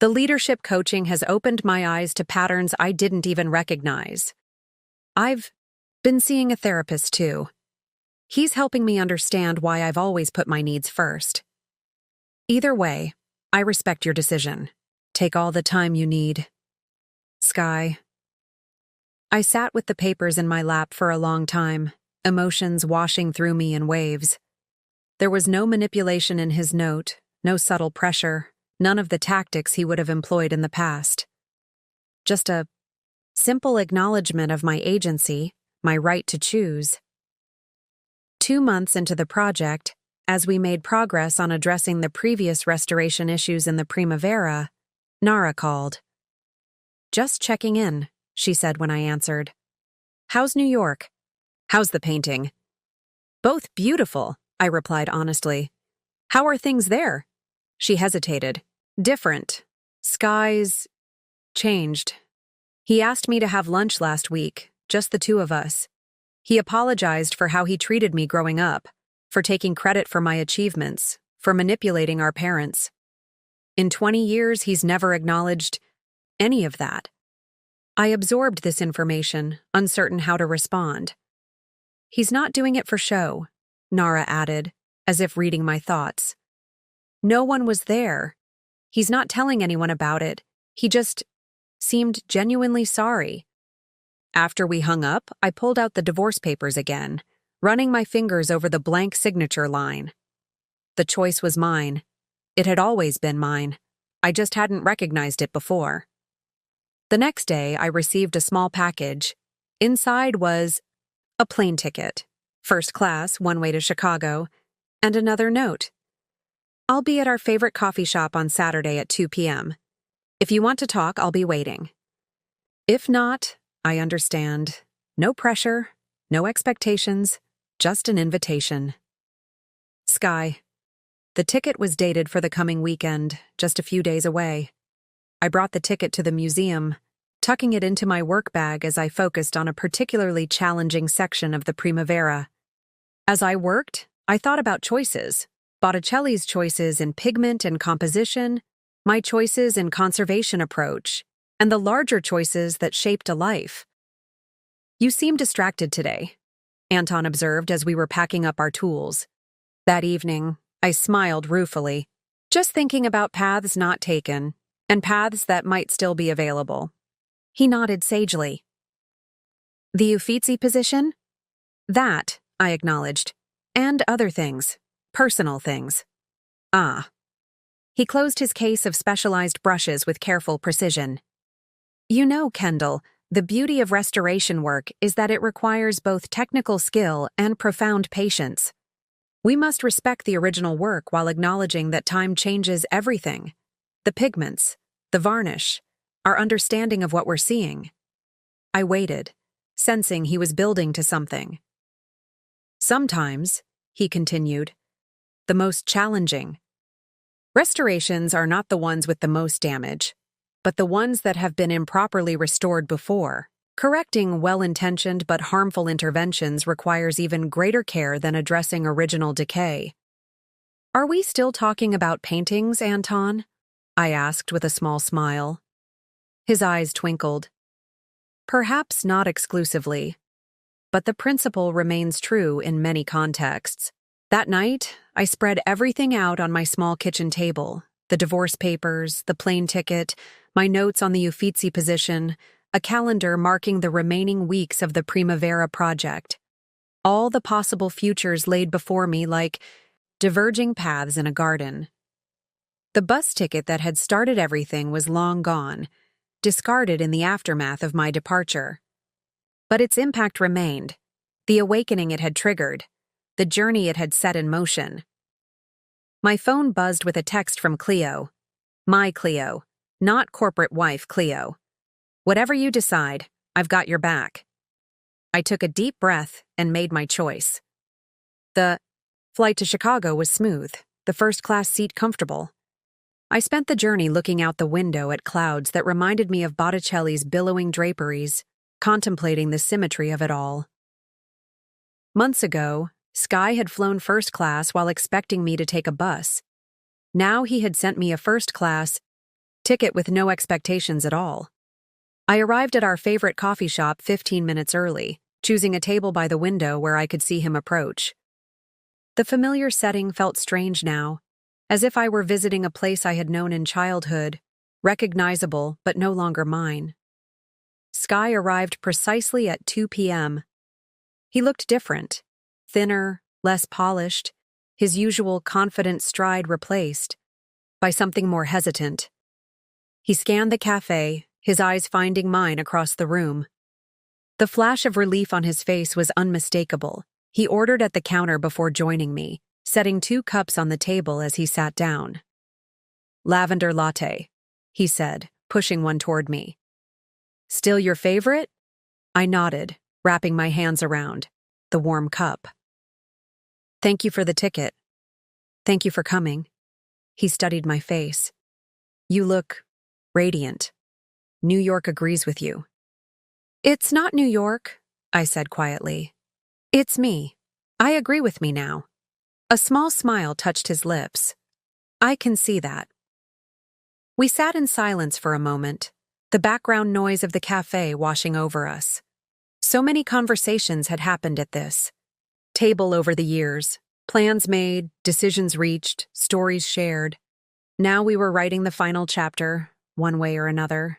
[SPEAKER 1] The leadership coaching has opened my eyes to patterns I didn't even recognize. I've been seeing a therapist too. He's helping me understand why I've always put my needs first. Either way, I respect your decision. Take all the time you need. Skye. I sat with the papers in my lap for a long time, emotions washing through me in waves. There was no manipulation in his note, no subtle pressure, none of the tactics he would have employed in the past. Just a simple acknowledgement of my agency, my right to choose. 2 months into the project, as we made progress on addressing the previous restoration issues in the Primavera, Nara called. Just checking in, she said when I answered. How's New York? How's the painting? Both beautiful, I replied honestly. How are things there? She hesitated. Different. Skye's changed. He asked me to have lunch last week, just the 2 of us. He apologized for how he treated me growing up, for taking credit for my achievements, for manipulating our parents. In 20 years, he's never acknowledged any of that. I absorbed this information, uncertain how to respond. He's not doing it for show, Nara added, as if reading my thoughts. No one was there. He's not telling anyone about it. He just seemed genuinely sorry. After we hung up, I pulled out the divorce papers again, running my fingers over the blank signature line. The choice was mine. It had always been mine. I just hadn't recognized it before. The next day, I received a small package. Inside was a plane ticket, first class, one way to Chicago, and another note. I'll be at our favorite coffee shop on Saturday at 2 p.m. If you want to talk, I'll be waiting. If not, I understand. No pressure, no expectations, just an invitation. Skye. The ticket was dated for the coming weekend, just a few days away. I brought the ticket to the museum, tucking it into my work bag as I focused on a particularly challenging section of the Primavera. As I worked, I thought about choices. Botticelli's choices in pigment and composition, my choices in conservation approach, and the larger choices that shaped a life. You seem distracted today, Anton observed as we were packing up our tools. That evening, I smiled ruefully, just thinking about paths not taken, and paths that might still be available. He nodded sagely. The Uffizi position? That, I acknowledged, and other things. Personal things. Ah. He closed his case of specialized brushes with careful precision. You know, Kendall, the beauty of restoration work is that it requires both technical skill and profound patience. We must respect the original work while acknowledging that time changes everything. The pigments, the varnish, our understanding of what we're seeing. I waited, sensing he was building to something. Sometimes, he continued, the most challenging. Restorations are not the ones with the most damage, but the ones that have been improperly restored before. Correcting well-intentioned but harmful interventions requires even greater care than addressing original decay. Are we still talking about paintings, Anton? I asked with a small smile. His eyes twinkled. Perhaps not exclusively, but the principle remains true in many contexts. That night, I spread everything out on my small kitchen table, the divorce papers, the plane ticket, my notes on the Uffizi position, a calendar marking the remaining weeks of the Primavera project. All the possible futures laid before me like diverging paths in a garden. The bus ticket that had started everything was long gone, discarded in the aftermath of my departure. But its impact remained, the awakening it had triggered, the journey it had set in motion. My phone buzzed with a text from Cleo. My Cleo, not corporate wife Cleo. Whatever you decide, I've got your back. I took a deep breath and made my choice. The flight to Chicago was smooth, the first-class seat comfortable. I spent the journey looking out the window at clouds that reminded me of Botticelli's billowing draperies, contemplating the symmetry of it all. Months ago, Skye had flown first class while expecting me to take a bus. Now he had sent me a first-class ticket with no expectations at all. I arrived at our favorite coffee shop 15 minutes early, choosing a table by the window where I could see him approach. The familiar setting felt strange now, as if I were visiting a place I had known in childhood, recognizable but no longer mine. Skye arrived precisely at 2 p.m. He looked different, thinner, less polished, his usual confident stride replaced by something more hesitant. He scanned the cafe, his eyes finding mine across the room. The flash of relief on his face was unmistakable. He ordered at the counter before joining me, setting 2 cups on the table as he sat down. Lavender latte, he said, pushing one toward me. Still your favorite? I nodded, wrapping my hands around the warm cup. Thank you for the ticket. Thank you for coming. He studied my face. You look radiant. New York agrees with you. It's not New York, I said quietly. It's me. I agree with me now. A small smile touched his lips. I can see that. We sat in silence for a moment, the background noise of the cafe washing over us. So many conversations had happened at this table over the years, plans made, decisions reached, stories shared. Now we were writing the final chapter, one way or another.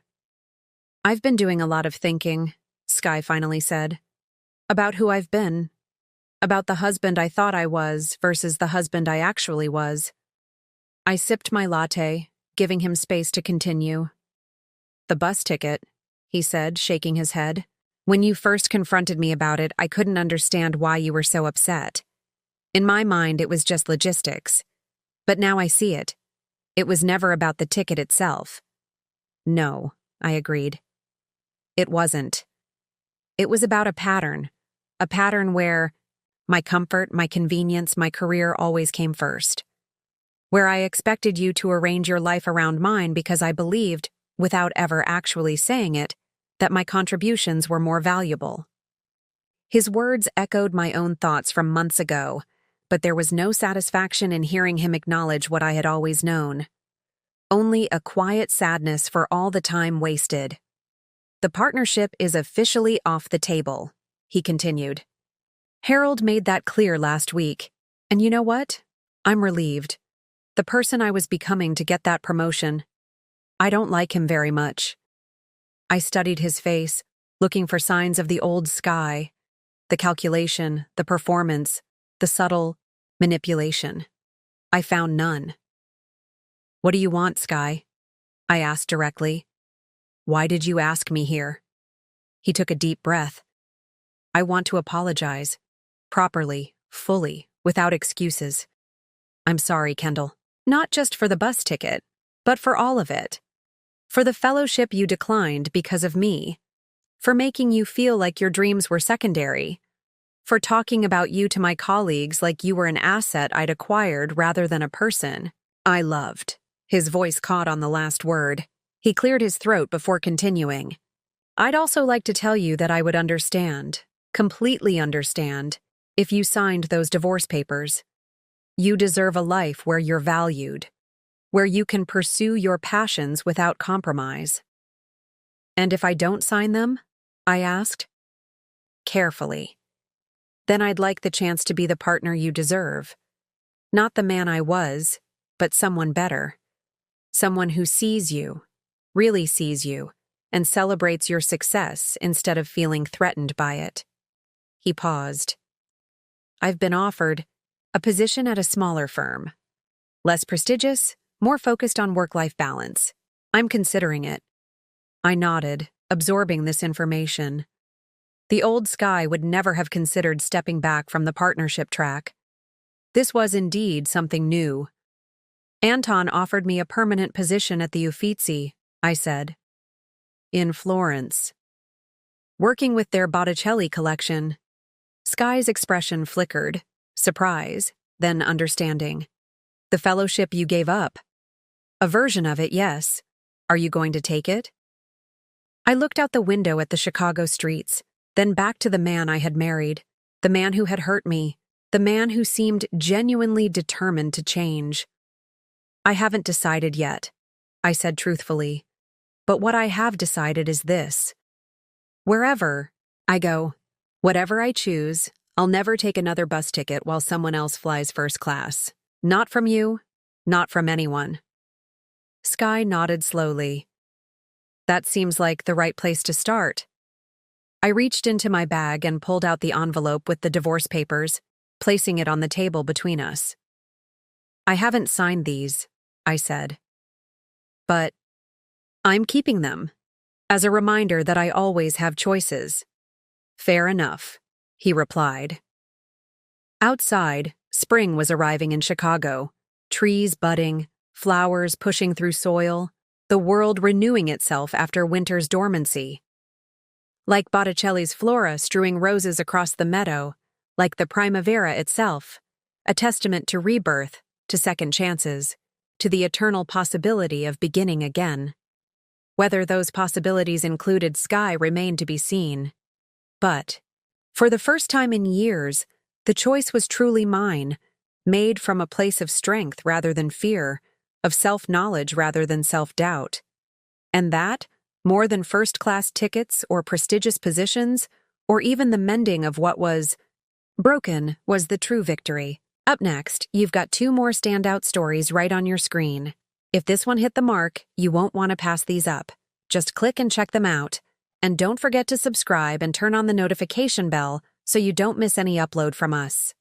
[SPEAKER 1] I've been doing a lot of thinking, Skye finally said, about who I've been, about the husband I thought I was versus the husband I actually was. I sipped my latte, giving him space to continue. The bus ticket, he said, shaking his head. When you first confronted me about it, I couldn't understand why you were so upset. In my mind, it was just logistics. But now I see it. It was never about the ticket itself. No, I agreed. It wasn't. It was about a pattern where my comfort, my convenience, my career always came first. Where I expected you to arrange your life around mine because I believed, without ever actually saying it, that my contributions were more valuable. His words echoed my own thoughts from months ago, but there was no satisfaction in hearing him acknowledge what I had always known. Only a quiet sadness for all the time wasted. The partnership is officially off the table, he continued. Harold made that clear last week, and you know what? I'm relieved. The person I was becoming to get that promotion, I don't like him very much. I studied his face, looking for signs of the old Skye, the calculation, the performance, the subtle manipulation. I found none. What do you want, Skye? I asked directly. Why did you ask me here? He took a deep breath. I want to apologize. Properly, fully, without excuses. I'm sorry, Kendall. Not just for the bus ticket, but for all of it. For the fellowship you declined because of me. For making you feel like your dreams were secondary. For talking about you to my colleagues like you were an asset I'd acquired rather than a person I loved. His voice caught on the last word. He cleared his throat before continuing. I'd also like to tell you that I would understand, completely understand, if you signed those divorce papers. You deserve a life where you're valued, where you can pursue your passions without compromise. And if I don't sign them? I asked. Carefully. Then I'd like the chance to be the partner you deserve. Not the man I was, but someone better. Someone who sees you, really sees you, and celebrates your success instead of feeling threatened by it. He paused. I've been offered a position at a smaller firm. Less prestigious, more focused on work-life balance. I'm considering it. I nodded, absorbing this information. The old Skye would never have considered stepping back from the partnership track. This was indeed something new. Anton offered me a permanent position at the Uffizi, I said. In Florence. Working with their Botticelli collection. Skye's expression flickered. Surprise, then understanding. The fellowship you gave up. A version of it, yes. Are you going to take it? I looked out the window at the Chicago streets, then back to the man I had married, the man who had hurt me, the man who seemed genuinely determined to change. I haven't decided yet, I said truthfully. But what I have decided is this. Wherever I go, whatever I choose, I'll never take another bus ticket while someone else flies first class. Not from you, not from anyone. Skye nodded slowly. That seems like the right place to start. I reached into my bag and pulled out the envelope with the divorce papers, placing it on the table between us. I haven't signed these, I said. But I'm keeping them, as a reminder that I always have choices. Fair enough, he replied. Outside, spring was arriving in Chicago, trees budding, flowers pushing through soil, the world renewing itself after winter's dormancy. Like Botticelli's Flora strewing roses across the meadow, like the primavera itself, a testament to rebirth, to second chances, to the eternal possibility of beginning again. Whether those possibilities included Skye remained to be seen. But, for the first time in years, the choice was truly mine, made from a place of strength rather than fear, of self-knowledge rather than self-doubt. And that, more than first-class tickets or prestigious positions, or even the mending of what was broken, was the true victory. Up next, you've got 2 more standout stories right on your screen. If this one hit the mark, you won't want to pass these up. Just click and check them out. And don't forget to subscribe and turn on the notification bell so you don't miss any upload from us.